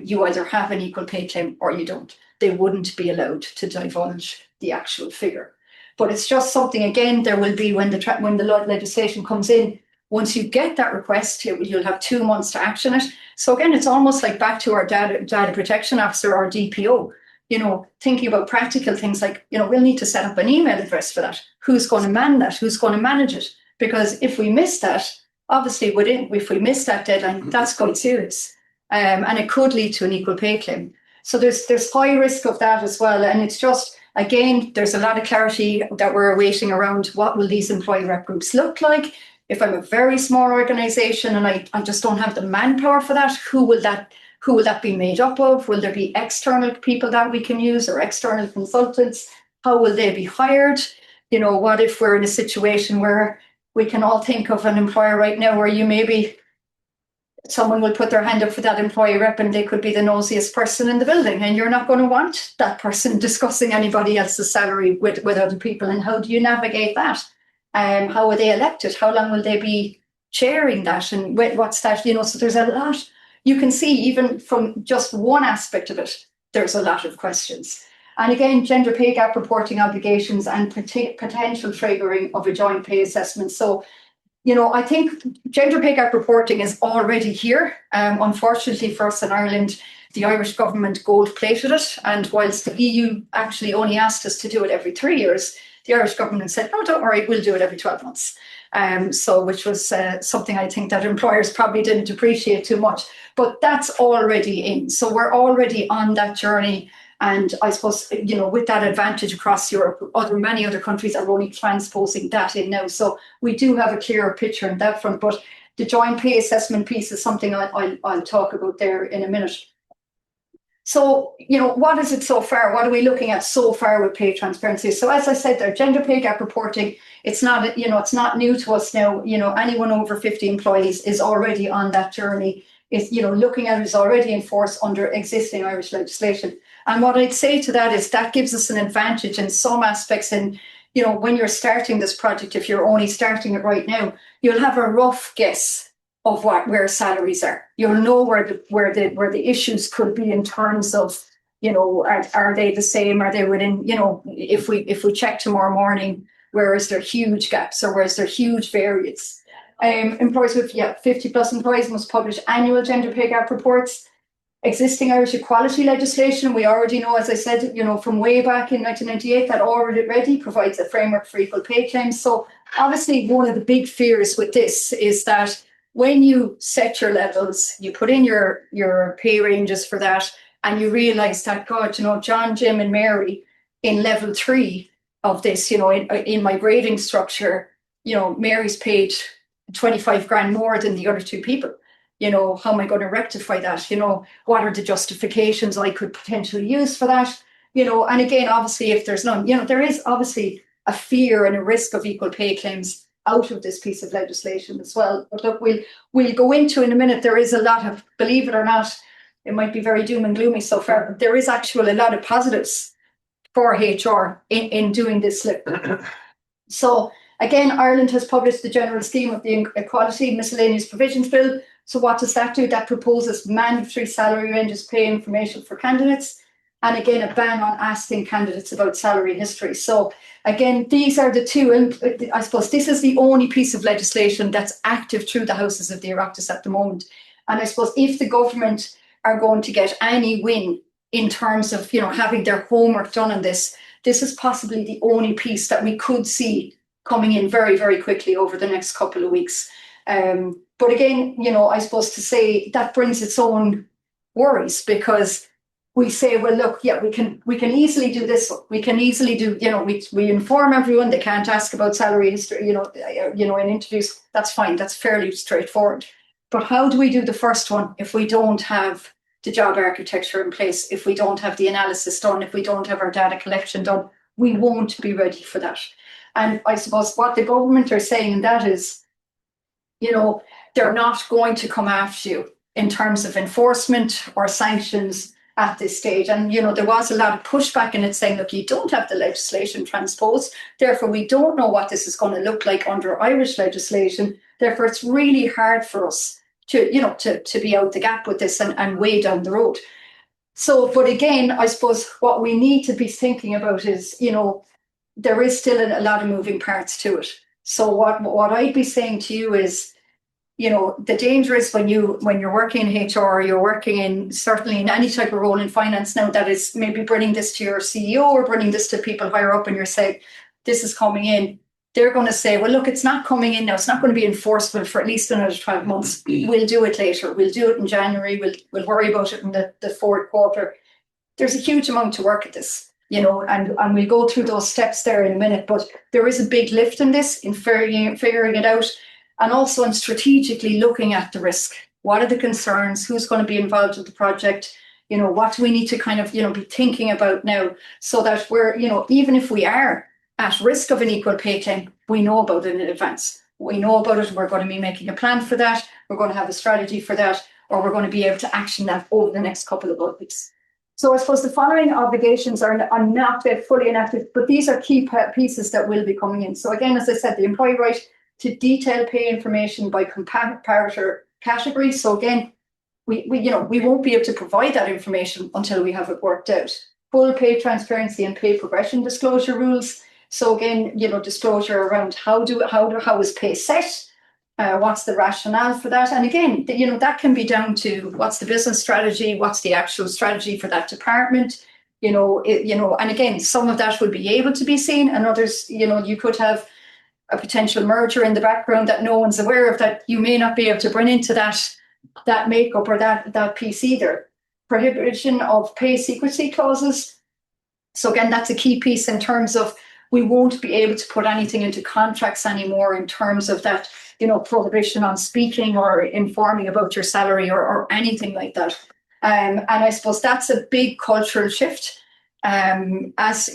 Speaker 3: you either have an equal pay claim or you don't. They wouldn't be allowed to divulge the actual figure. But it's just something, again, there will be, when the legislation comes in, once you get that request, you'll have 2 months to action it. So again, it's almost like back to our data protection officer or DPO, you know, thinking about practical things like, you know, we'll need to set up an email address for that. Who's going to man that? Who's going to manage it? Because if we miss that, obviously, if we miss that deadline, that's quite serious. And it could lead to an equal pay claim. So there's high risk of that as well. And it's just, again, there's a lot of clarity that we're awaiting around what will these employee rep groups look like. If I'm a very small organisation and I just don't have the manpower for that, who will that be made up of? Will there be external people that we can use or external consultants? How will they be hired? You know, what if we're in a situation where we can all think of an employer right now where someone will put their hand up for that employee rep and they could be the nosiest person in the building, and you're not going to want that person discussing anybody else's salary with other people. And how do you navigate that? How are they elected? How long will they be chairing that? And what's that? You know, so there's a lot. You can see even from just one aspect of it, there's a lot of questions. And again, gender pay gap reporting obligations and potential triggering of a joint pay assessment. So, you know, I think gender pay gap reporting is already here. Unfortunately for us in Ireland, the Irish government gold-plated it. And whilst the EU actually only asked us to do it every 3 years, the Irish government said, no, don't worry, we'll do it every 12 months. Which was something I think that employers probably didn't appreciate too much. But that's already in. So we're already on that journey. And I suppose, you know, with that advantage across Europe, many other countries are only transposing that in now. So we do have a clearer picture on that front. But the joint pay assessment piece is something I'll talk about there in a minute. So, you know, what is it so far? What are we looking at so far with pay transparency? So as I said there, gender pay gap reporting, it's not new to us now. You know, anyone over 50 employees is already on that journey. It's, you know, looking at it is already in force under existing Irish legislation. And what I'd say to that is that gives us an advantage in some aspects. And, you know, when you're starting this project, if you're only starting it right now, you'll have a rough guess of where salaries are. You'll know where the issues could be in terms of, Are they the same? Are they within, if we check tomorrow morning, where is there huge gaps or where is there huge variance? Employers with 50 plus employees must publish annual gender pay gap reports. Existing Irish equality legislation, we already know, as I said, from way back in 1998, that already provides a framework for equal pay claims. So obviously one of the big fears with this is that when you set your levels, you put in your pay ranges for that, and you realise that, God, John, Jim and Mary in level 3 of this, in my grading structure, Mary's paid 25 grand more than the other two people. How am I going to rectify that? What are the justifications I could potentially use for that? And again, obviously, if there's none, there is obviously a fear and a risk of equal pay claims out of this piece of legislation as well. But look, we'll go into in a minute. There is a lot of, believe it or not, it might be very doom and gloomy so far, but there is actually a lot of positives for HR in doing this slip. So again, Ireland has published the general scheme of the Equality Miscellaneous Provisions Bill. So what does that do? That proposes mandatory salary ranges, pay information for candidates, and again, a ban on asking candidates about salary history. So again, these are the two, I suppose this is the only piece of legislation that's active through the Houses of the Oireachtas at the moment. And I suppose if the government are going to get any win in terms of, having their homework done on this, this is possibly the only piece that we could see coming in very, very quickly over the next couple of weeks. But again, I suppose to say that brings its own worries, because we say, well, look, we can easily do this. We can easily do, we inform everyone they can't ask about salary history, in interviews. That's fine. That's fairly straightforward. But how do we do the first one if we don't have the job architecture in place, if we don't have the analysis done, if we don't have our data collection done? We won't be ready for that. And I suppose what the government are saying in that is, they're not going to come after you in terms of enforcement or sanctions at this stage. And, there was a lot of pushback in it saying, look, you don't have the legislation transposed. Therefore, we don't know what this is going to look like under Irish legislation. Therefore, it's really hard for us to be out the gap with this and way down the road. So, but again, I suppose what we need to be thinking about is, there is still a lot of moving parts to it. So what I'd be saying to you is, the danger is when you're working in HR, you're working certainly in any type of role in finance now, that is maybe bringing this to your CEO or bringing this to people higher up, and you're saying, this is coming in. They're going to say, well, look, it's not coming in now. It's not going to be enforceable for at least another 12 months. We'll do it later. We'll do it in January. We'll worry about it in the fourth quarter. There's a huge amount to work at this, and we'll go through those steps there in a minute. But there is a big lift in this, in figuring it out, and also in strategically looking at the risk. What are the concerns? Who's going to be involved with the project? What do we need to kind of, be thinking about now, so that we're, even if we are at risk of an equal pay claim, we know about it in advance. We know about it. We're going to be making a plan for that. We're going to have a strategy for that, or we're going to be able to action that over the next couple of weeks. So I suppose the following obligations are not yet fully enacted, but these are key pieces that will be coming in. So again, as I said, the employee right to detail pay information by comparator category. So again, we won't be able to provide that information until we have it worked out. Full pay transparency and pay progression disclosure rules. So again, disclosure around how is pay set, what's the rationale for that, and again, that can be down to what's the business strategy, what's the actual strategy for that department, and again, some of that will be able to be seen, and others, you could have a potential merger in the background that no one's aware of, that you may not be able to bring into that makeup or that piece either. Prohibition of pay secrecy clauses. So again, that's a key piece in terms of we won't be able to put anything into contracts anymore in terms of that, prohibition on speaking or informing about your salary or anything like that. And I suppose that's a big cultural shift. As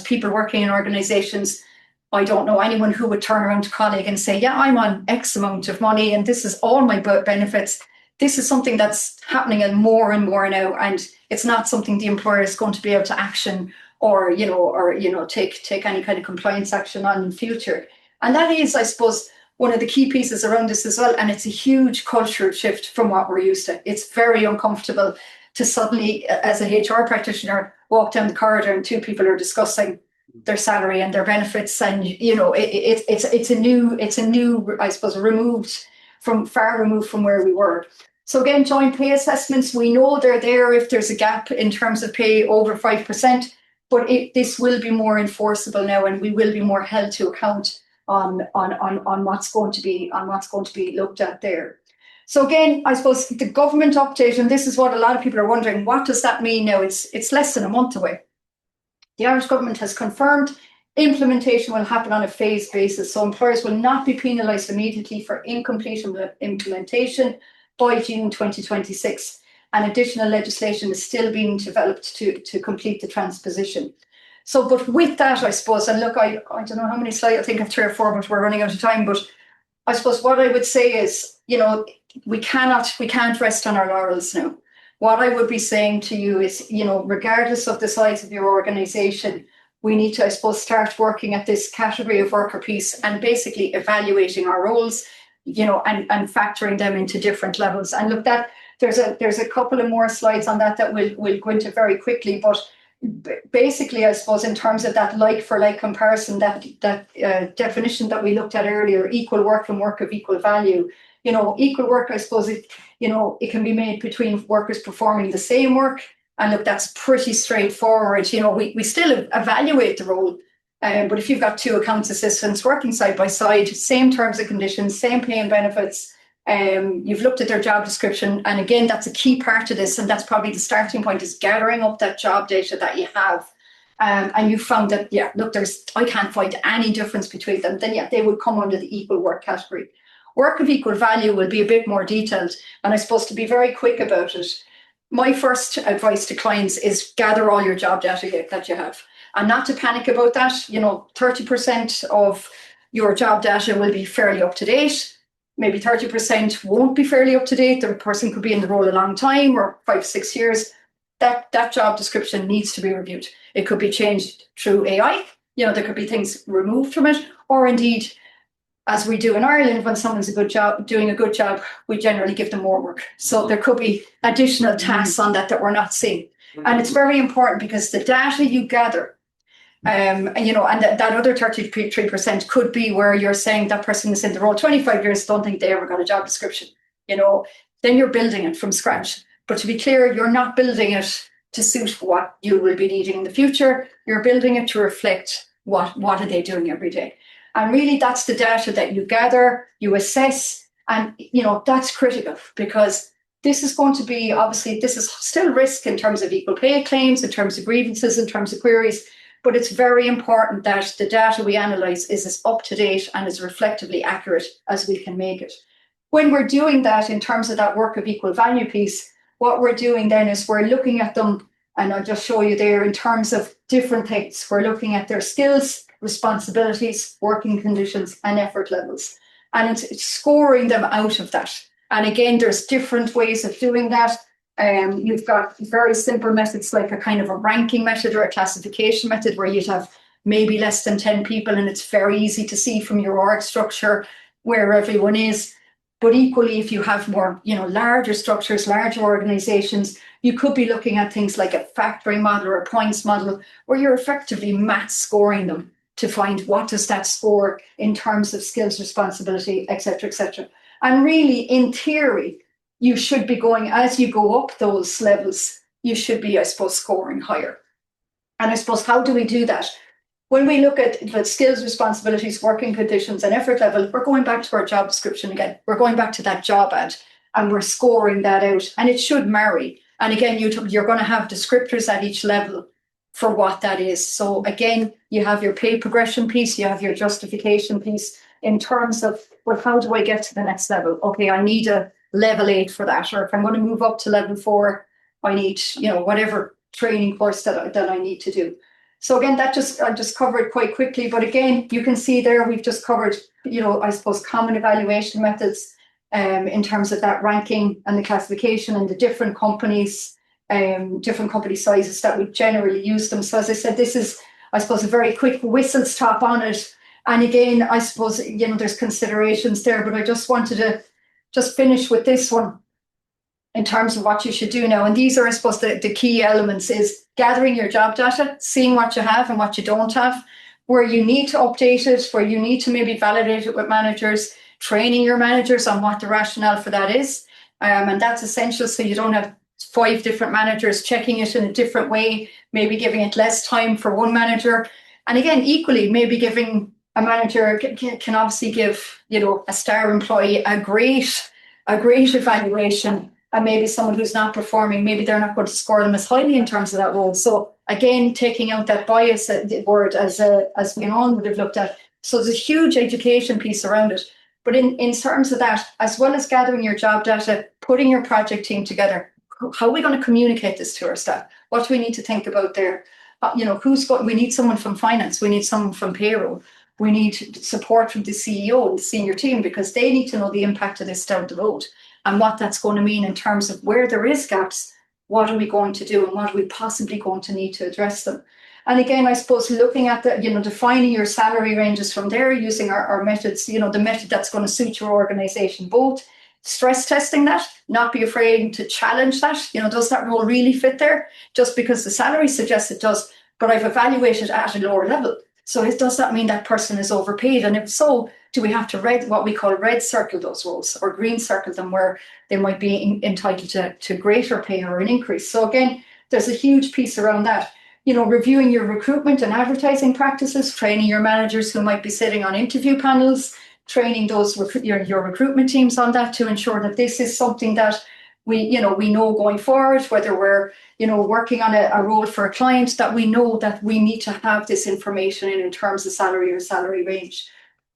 Speaker 3: people working in organizations, I don't know anyone who would turn around to a colleague and say, yeah, I'm on X amount of money and this is all my benefits. This is something that's happening more and more now, and it's not something the employer is going to be able to action or take any kind of compliance action on in future. And that is, I suppose, one of the key pieces around this as well. And it's a huge cultural shift from what we're used to. It's very uncomfortable to suddenly, as a HR practitioner, walk down the corridor and two people are discussing their salary and their benefits, and it's a new, I suppose, far removed from where we were. So again, joint pay assessments, we know they're there if there's a gap in terms of pay over 5%, but this will be more enforceable now, and we will be more held to account on what's going to be looked at there. So again, I suppose the government update, and this is what a lot of people are wondering, what does that mean now? It's less than a month away. The Irish government has confirmed implementation will happen on a phased basis, so employers will not be penalised immediately for incomplete implementation by June 2026. And additional legislation is still being developed to complete the transposition. So, but with that, I suppose, and look, I don't know how many slides, I think I have 3 or 4, but we're running out of time. But I suppose what I would say is, we can't rest on our laurels now. What I would be saying to you is, regardless of the size of your organisation, we need to, I suppose, start working at this category of worker piece and basically evaluating our roles, and factoring them into different levels. And look, that there's a couple of more slides on that we'll go into very quickly. But basically, I suppose, in terms of that like-for-like comparison, that definition that we looked at earlier, equal work and work of equal value. Equal work, I suppose, it can be made between workers performing the same work. And look, that's pretty straightforward. We still evaluate the role. But if you've got 2 accounts assistants working side by side, same terms and conditions, same pay and benefits, you've looked at their job description. And again, that's a key part of this. And that's probably the starting point, is gathering up that job data that you have. And you found that, I can't find any difference between them. Then, they would come under the equal work category. Work of equal value will be a bit more detailed. And I'm supposed to be very quick about it. My first advice to clients is gather all your job data that you have. And not to panic about that. 30% of your job data will be fairly up to date. Maybe 30% won't be fairly up to date. The person could be in the role a long time, or 5 to 6 years. That job description needs to be reviewed. It could be changed through AI. There could be things removed from it, or indeed, as we do in Ireland, when someone's doing a good job, we generally give them more work. So there could be additional tasks on that we're not seeing. And it's very important, because the data you gather, and that other 33% could be where you're saying that person is in the role 25 years, don't think they ever got a job description. Then you're building it from scratch. But to be clear, you're not building it to suit what you will be needing in the future. You're building it to reflect what are they doing every day. And really, that's the data that you gather, you assess, and that's critical, because this is going to be, obviously, this is still risk in terms of equal pay claims, in terms of grievances, in terms of queries, but it's very important that the data we analyse is as up to date and as reflectively accurate as we can make it. When we're doing that in terms of that work of equal value piece, what we're doing then is we're looking at them, and I'll just show you there, in terms of different things. We're looking at their skills, responsibilities, working conditions, and effort levels. And it's scoring them out of that. And again, there's different ways of doing that. You've got very simple methods, like a kind of a ranking method or a classification method, where you'd have maybe less than 10 people, and it's very easy to see from your org structure where everyone is. But equally, if you have more, larger structures, larger organizations, you could be looking at things like a factoring model or a points model, where you're effectively math scoring them to find what does that score in terms of skills, responsibility, etc., etc. And really, in theory, you should be going, as you go up those levels, you should be, I suppose, scoring higher. And I suppose, how do we do that? When we look at the skills, responsibilities, working conditions, and effort level, we're going back to our job description again. We're going back to that job ad, and we're scoring that out. And it should marry. And again, you're going to have descriptors at each level for what that is. So again, you have your pay progression piece, you have your justification piece in terms of, well, how do I get to the next level? Okay, I need a level 8 for that. Or if I'm going to move up to level 4, I need, whatever training course that I need to do. So again, I just covered quite quickly. But again, you can see there, we've just covered, I suppose, common evaluation methods in terms of that ranking and the classification, and the different companies, different company sizes that we generally use them. So as I said, this is, I suppose, a very quick whistle stop on it. And again, I suppose, there's considerations there, but I just wanted to just finish with this one. in terms of what you should do now. And these are, I suppose, the key elements is gathering your job data, seeing what you have and what you don't have, where you need to update it, where you need to maybe validate it with managers, training your managers on what the rationale for that is. And that's essential, so you don't have 5 different managers checking it in a different way, maybe giving it less time for one manager. And again, equally, maybe giving a manager can obviously give, you know, a star employee a great evaluation, and maybe someone who's not performing, maybe they're not going to score them as highly in terms of that role. So again, taking out that bias word as Fionnan would have looked at. So there's a huge education piece around it. But in terms of that, as well as gathering your job data, putting your project team together, how are we going to communicate this to our staff? What do we need to think about there? You know, we need someone from finance, we need someone from payroll, we need support from the CEO and the senior team, because they need to know the impact of this down the road and what that's going to mean in terms of where there is gaps, what are we going to do and what are we possibly going to need to address them. And again, I suppose looking at the, you know, defining your salary ranges from there, using our methods, you know, the method that's going to suit your organization, both stress testing that, not be afraid to challenge that, you know, does that role really fit there? Just because the salary suggests it does, but I've evaluated at a lower level. So does that mean that person is overpaid? And if so, do we have to what we call red circle those roles, or green circle them where they might be entitled to greater pay or an increase? So again, there's a huge piece around that. You know, reviewing your recruitment and advertising practices, training your managers who might be sitting on interview panels, training those your recruitment teams on that to ensure that this is something that we know going forward, whether we're, you know, working on a role for a client, that we know that we need to have this information in terms of salary or salary range.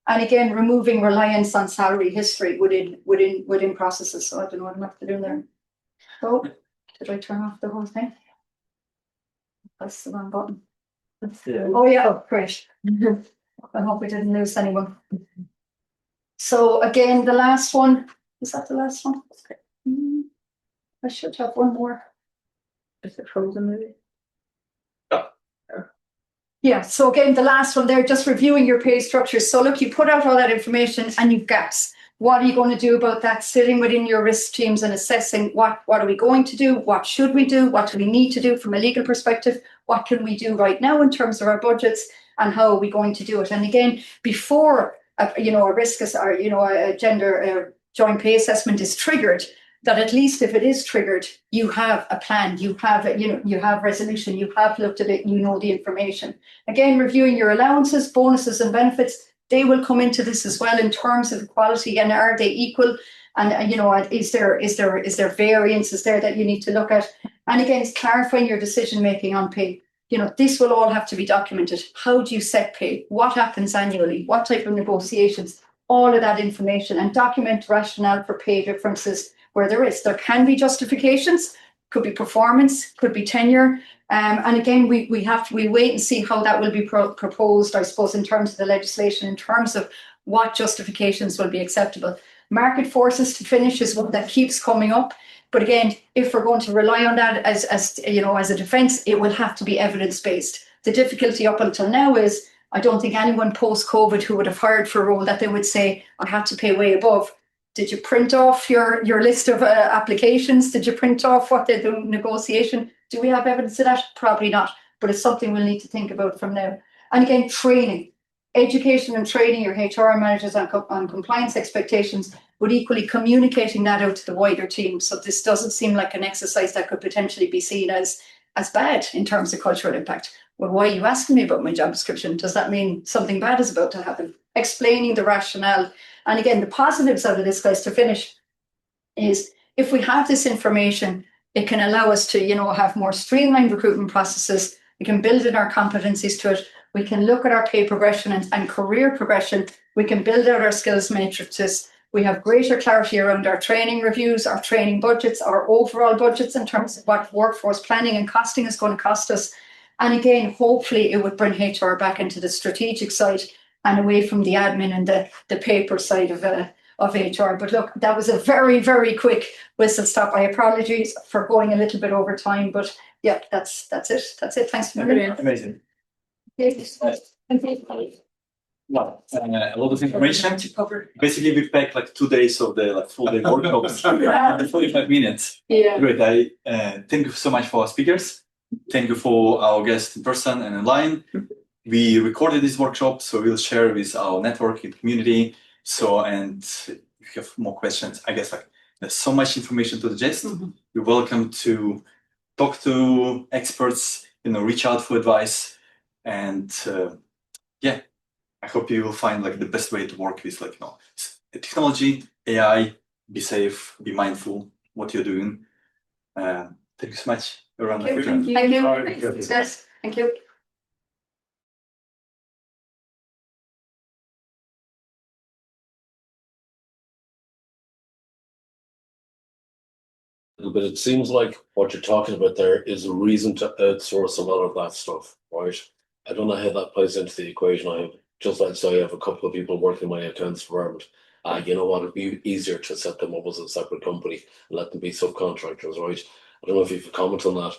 Speaker 3: And again, removing reliance on salary history within processes. So I don't know what I'm up to do there. Oh, did I turn off the whole thing? That's the wrong button. Oh yeah, great. I hope we didn't lose anyone. So again, the last one, is that the last one? I should have one more. Is it frozen maybe? Yeah, so again, the last one there, just reviewing your pay structures. So look, you put out all that information and you've gaps. What are you going to do about that? Sitting within your risk teams and assessing what are we going to do? What should we do? What do we need to do from a legal perspective? What can we do right now in terms of our budgets? And how are we going to do it? And again, before a risk or a gender joint pay assessment is triggered, that at least if it is triggered, you have a plan, you have resolution, you have looked at it, you know the information. Again, reviewing your allowances, bonuses and benefits, they will come into this as well in terms of equality, and are they equal? And is there variances there that you need to look at? And again, it's clarifying your decision making on pay. You know, this will all have to be documented. How do you set pay? What happens annually? What type of negotiations? All of that information, and document rationale for pay differences where there can be justifications, could be performance, could be tenure. And again, we wait and see how that will be proposed, I suppose, in terms of the legislation, in terms of what justifications will be acceptable. Market forces to finish is one that keeps coming up. But again, if we're going to rely on that as a defence, it will have to be evidence-based. The difficulty up until now is I don't think anyone post-COVID who would have hired for a role that they would say, I had to pay way above. Did you print off your list of applications? Did you print off what they're doing negotiation? Do we have evidence of that? Probably not, but it's something we'll need to think about from now. And again, training, education and training your HR managers on compliance expectations, but equally communicating that out to the wider team. So this doesn't seem like an exercise that could potentially be seen as bad in terms of cultural impact. Well, why are you asking me about my job description? Does that mean something bad is about to happen? Explaining the rationale. And again, the positives out of this, guys, to finish, is if we have this information, it can allow us to, have more streamlined recruitment processes. We can build in our competencies to it. We can look at our pay progression and career progression. We can build out our skills matrices. We have greater clarity around our training reviews, our training budgets, our overall budgets in terms of what workforce planning and costing is going to cost us. And again, hopefully it would bring HR back into the strategic side and away from the admin and the paper side of HR. But look, that was a very, very quick whistle stop. I apologize for going a little bit over time, but yeah, that's it. That's it. Thanks for
Speaker 6: Amazing.
Speaker 3: Thank you.
Speaker 1: Well, a lot of information.
Speaker 3: To cover.
Speaker 1: Basically, we packed like 2 days of the like full day workshops in 45 minutes.
Speaker 3: Yeah.
Speaker 1: Great. I thank you so much for our speakers. Thank you for our guests in person and online. We recorded this workshop, so we'll share with our network and community. So, and if you have more questions, I guess like there's so much information to digest. You're welcome to talk to experts, reach out for advice, and yeah, I hope you will find like the best way to work with like technology, AI. Be safe, be mindful what you're doing. Thank you so much.
Speaker 3: Thank you. Thank you. Yes, thank you.
Speaker 5: But it seems like what you're talking about there is a reason to outsource a lot of that stuff, right? I don't know how that plays into the equation. I have, just like say, I have a couple of people working in my accounts department. You know what? It'd be easier to set them up as a separate company and let them be subcontractors, right? I don't know if you have a comment on that.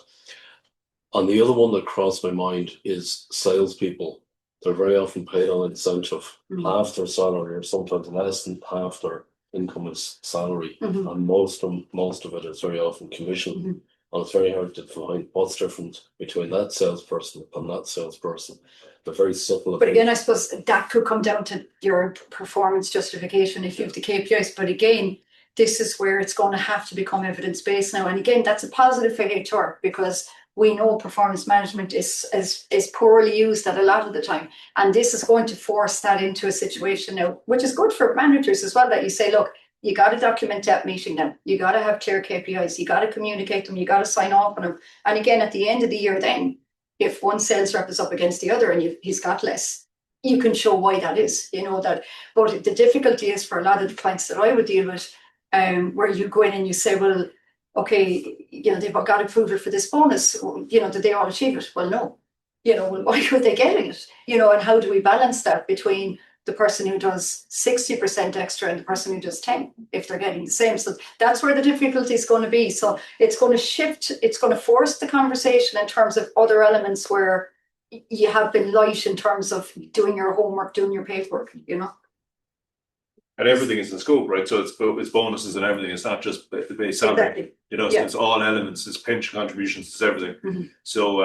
Speaker 5: On the other one that crossed my mind is salespeople. They're very often paid on incentive, half their salary or sometimes less than half their income is salary, and most of it is very often commission. And it's very hard to find what's different between that salesperson and that salesperson. They're very subtle.
Speaker 3: But again, I suppose that could come down to your performance justification if you have the KPIs. But again, this is where it's going to have to become evidence-based now. And again, that's a positive for HR because we know performance management is poorly used at a lot of the time. And this is going to force that into a situation now, which is good for managers as well, that you say, look, you got to document that meeting now. You got to have clear KPIs. You got to communicate them. You got to sign off on them. And again, at the end of the year then, if one sales rep is up against the other and he's got less, you can show why that is, that. But the difficulty is for a lot of the clients that I would deal with, where you go in and you say, well, okay, they've got approval for this bonus, did they all achieve it? Well, no. Well, why were they getting it? And how do we balance that between the person who does 60% extra and the person who does 10 if they're getting the same? So that's where the difficulty is going to be. So it's going to shift, it's going to force the conversation in terms of other elements where you have been light in terms of doing your homework, doing your paperwork,
Speaker 2: And everything is in scope, right? So it's bonuses and everything. It's not just the base salary.
Speaker 3: Exactly.
Speaker 2: So it's all elements. It's pension contributions. It's everything. So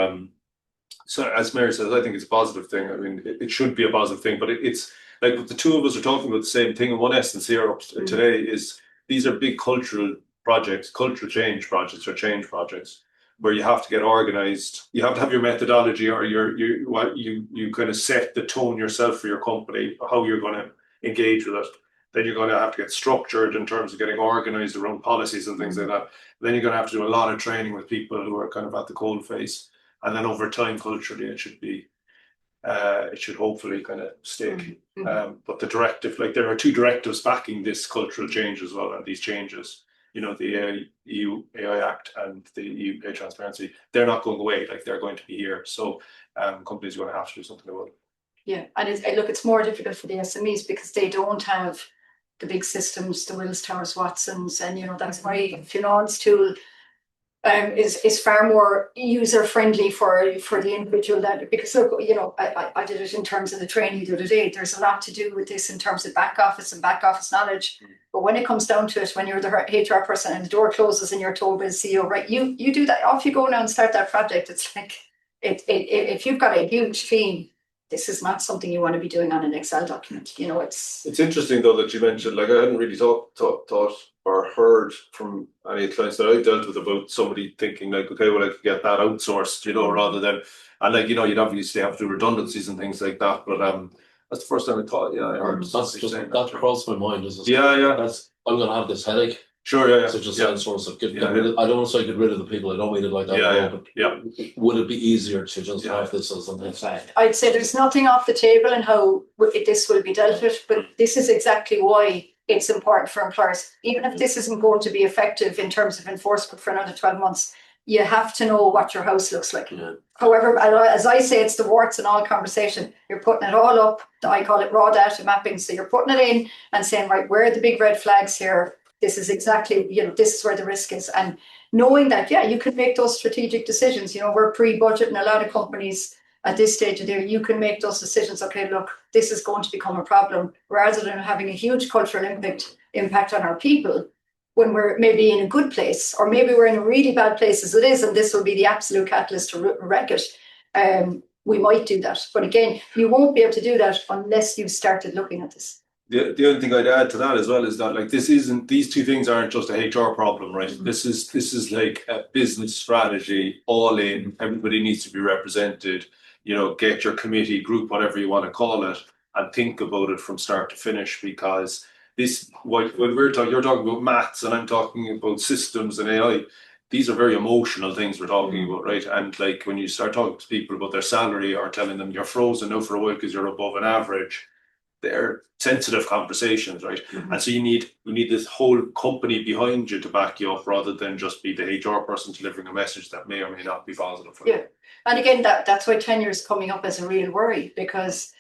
Speaker 2: as Mary says, I think it's a positive thing. I mean, it should be a positive thing, but it's like the two of us are talking about the same thing. And one essence here up today is these are big cultural projects, cultural change projects or change projects where you have to get organized. You have to have your methodology or you kind of set the tone yourself for your company, how you're going to engage with it. Then you're going to have to get structured in terms of getting organized around policies and things like that. Then you're going to have to do a lot of training with people who are kind of at the cold face. And then over time, culturally, it should hopefully kind of stick. But the directive, like there are two directives backing this cultural change as well, and these changes, the EU AI Act and the EU Pay Transparency, they're not going away, like they're going to be here. So companies are going to have to do something about it. Yeah, and
Speaker 3: it's more difficult for the SMEs because they don't have the big systems, the Wills Towers, Watsons, and that's why Fionnan's tool is far more user friendly for the individual. That because look, I did it in terms of the training the other day. There's a lot to do with this in terms of back office knowledge. But when it comes down to it, when you're the HR person and the door closes and you're told by the CEO, right, you do that, off you go now and start that project. It's like if you've got a huge team, this is not something you want to be doing on an Excel document. It's
Speaker 2: interesting though that you mentioned, like I hadn't really thought or heard from any clients that I've dealt with about somebody thinking like, okay, well I could get that outsourced, rather than, and like, you'd obviously have to do redundancies and things like that. But that's the first time I thought, I heard
Speaker 5: that crossed my mind. I'm going to have this headache.
Speaker 2: Sure,
Speaker 5: So just outsource it. I don't want to say get rid of the people. I don't mean it like that.
Speaker 2: But
Speaker 5: would it be easier to just have this as something?
Speaker 3: I'd say there's nothing off the table in how this will be dealt with, but this is exactly why it's important for employers. Even if this isn't going to be effective in terms of enforcement for another 12 months, you have to know what your house looks like. Yeah. However, as I say, it's the warts and all conversation. You're putting it all up. I call it raw data mapping. So you're putting it in and saying, right, where are the big red flags here? This is exactly, this is where the risk is. And knowing that, you can make those strategic decisions. We're pre-budget in a lot of companies at this stage of the year, you can make those decisions. Okay, look, this is going to become a problem, rather than having a huge cultural impact on our people when we're maybe in a good place, or maybe we're in a really bad place as it is, and this will be the absolute catalyst to wreck it. We might do that. But again, you won't be able to do that unless you've started looking at this.
Speaker 2: The only thing I'd add to that as well is that, like, these two things aren't just a HR problem, right? Mm-hmm. This is like a business strategy, all in. Everybody needs to be represented. You know, get your committee, group, whatever you want to call it, and think about it from start to finish. Because when you're talking about maths and I'm talking about systems and AI, these are very emotional things we're talking about, right? And like when you start talking to people about their salary or telling them you're frozen now for a while because you're above an average, they're sensitive conversations, right? Mm-hmm. And so you need this whole company behind you to back you up, rather than just be the HR person delivering a message that may or may not be positive for you.
Speaker 3: And again, that's why tenure is coming up as a real worry, because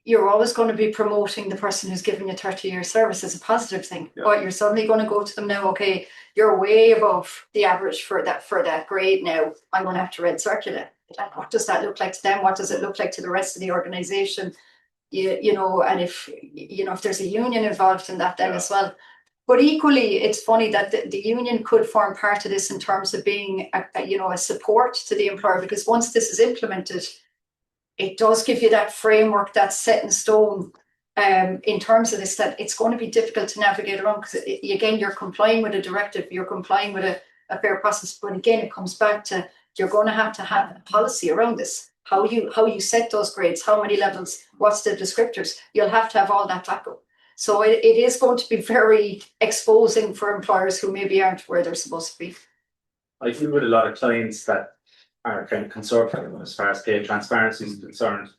Speaker 3: you're always going to be promoting the person who's given you 30-year service as a positive thing. Yeah. But you're suddenly going to go to them now, okay, you're way above the average for that grade now. I'm going to have to red circle it. What does that look like to them? What does it look like to the rest of the organisation? You know, and if there's a union involved in that then as well. But equally, it's funny that the union could form part of this in terms of being a support to the employer, because once this is implemented, it does give you that framework that's set in stone in terms of this, that it's going to be difficult to navigate around, because again, you're complying with a directive, you're complying with a fair process. But again, it comes back to, you're going to have a policy around this. How you set those grades, how many levels, what's the descriptors, you'll have to have all that tackle. So it is going to be very exposing for employers who maybe aren't where they're supposed to be.
Speaker 4: I deal with a lot of clients that are kind of conservative as far as pay transparency is concerned.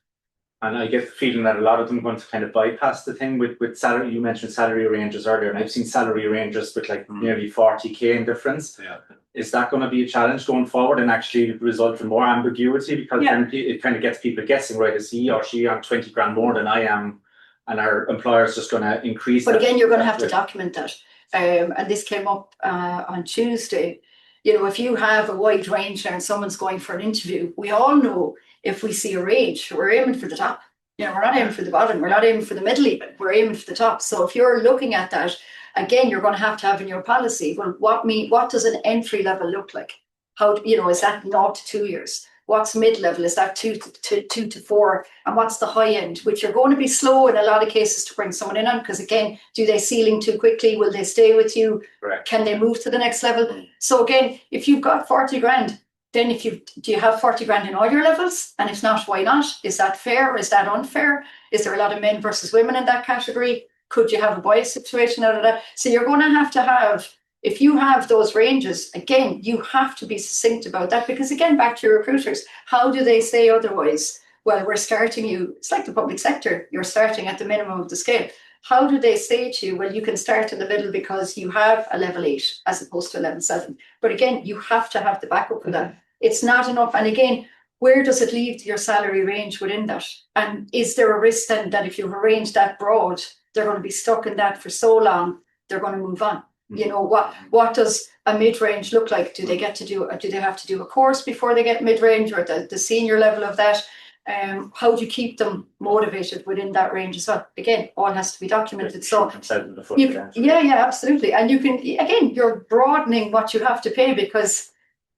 Speaker 4: And I get the feeling that a lot of them are going to kind of bypass the thing with salary. You mentioned salary ranges earlier, and I've seen salary ranges with like nearly 40k in difference. Yeah. Is that going to be a challenge going forward and actually result in more ambiguity? Because then it kind of gets people guessing, right? Is he or she on 20 grand more than I am? And our employer is just going to increase.
Speaker 3: But again, you're going to have to document that. And this came up on Tuesday. You know, if you have a wide range there and someone's going for an interview, we all know if we see a range, we're aiming for the top. You know, we're not aiming for the bottom. We're not aiming for the middle even. We're aiming for the top. So if you're looking at that, again, you're going to have in your policy, well, what does an entry level look like? How, is that 0 to 2 years? What's mid-level? Is that 2 to 4? And what's the high end, which you're going to be slow in a lot of cases to bring someone in on? Because again, do they ceiling too quickly? Will they stay with you? Correct. Can they move to the next level? So again, if you've got 40 grand, then do you have 40 grand in all your levels? And if not, why not? Is that fair? Is that unfair? Is there a lot of men versus women in that category? Could you have a bias situation out of that? So you're going to have, if you have those ranges, again, you have to be succinct about that, because again, back to your recruiters, how do they say otherwise? Well, we're starting you, it's like the public sector, you're starting at the minimum of the scale. How do they say to you, well, you can start in the middle because you have a level 8 as opposed to a level 7. But again, you have to have the backup for that. It's not enough. And again, where does it leave your salary range within that? And is there a risk then that if you've arranged that broad, they're going to be stuck in that for so long, they're going to move on? You know, what does a mid-range look like? Do they have to do a course before they get mid-range, or the senior level of that? How do you keep them motivated within that range as well? Again, all has to be documented. So absolutely. And you can, again, you're broadening what you have to pay, because,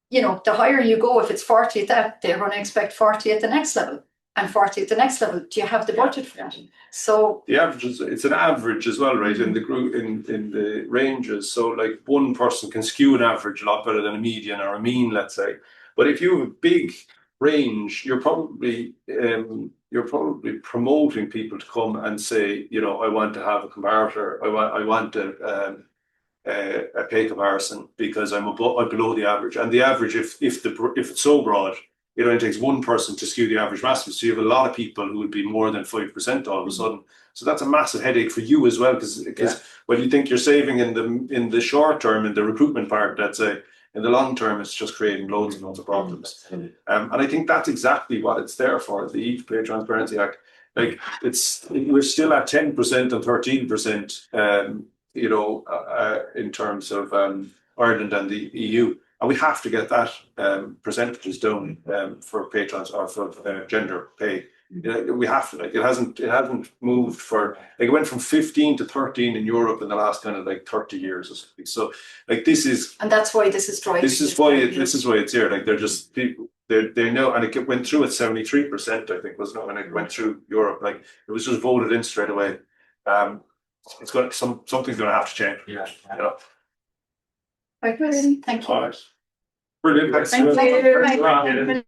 Speaker 3: the higher you go, if it's 40 at that, they're going to expect 40 at the next level. And 40 at the next level. Do you have the budget for that? So
Speaker 2: the average it's an average as well, right? In the group, in the ranges. So like one person can skew an average a lot better than a median or a mean, let's say. But if you have a big range, you're probably promoting people to come and say, I want to have a comparator. I want a pay comparison because I'm below the average. And the average, if it's so broad, it only takes one person to skew the average massively. So you have a lot of people who would be more than 5% all of a sudden. So that's a massive headache for you as well, because when you think you're saving in the short term, in the recruitment part, let's say, in the long term, it's just creating loads and loads of problems. And I think that's exactly what it's there for, the EU Pay Transparency Act. Like we're still at 10% and 13%, in terms of Ireland and the EU. And we have to get that percentages down for pay or for gender pay. We have to, like, it hasn't moved for, like, it went from 15 to 13 in Europe in the last kind of like 30 years or something. So like this is,
Speaker 3: And that's why this is driving.
Speaker 2: this is why it's here. Like they're just people, they know, and it went through at 73%, I think, wasn't it, when it went through Europe? Like it was just voted in straight away. It's going to, something's going to have to change.
Speaker 4: Yeah.
Speaker 2: You know.
Speaker 3: Right, thank you.
Speaker 2: All right. Brilliant. Thanks.
Speaker 3: Thank you.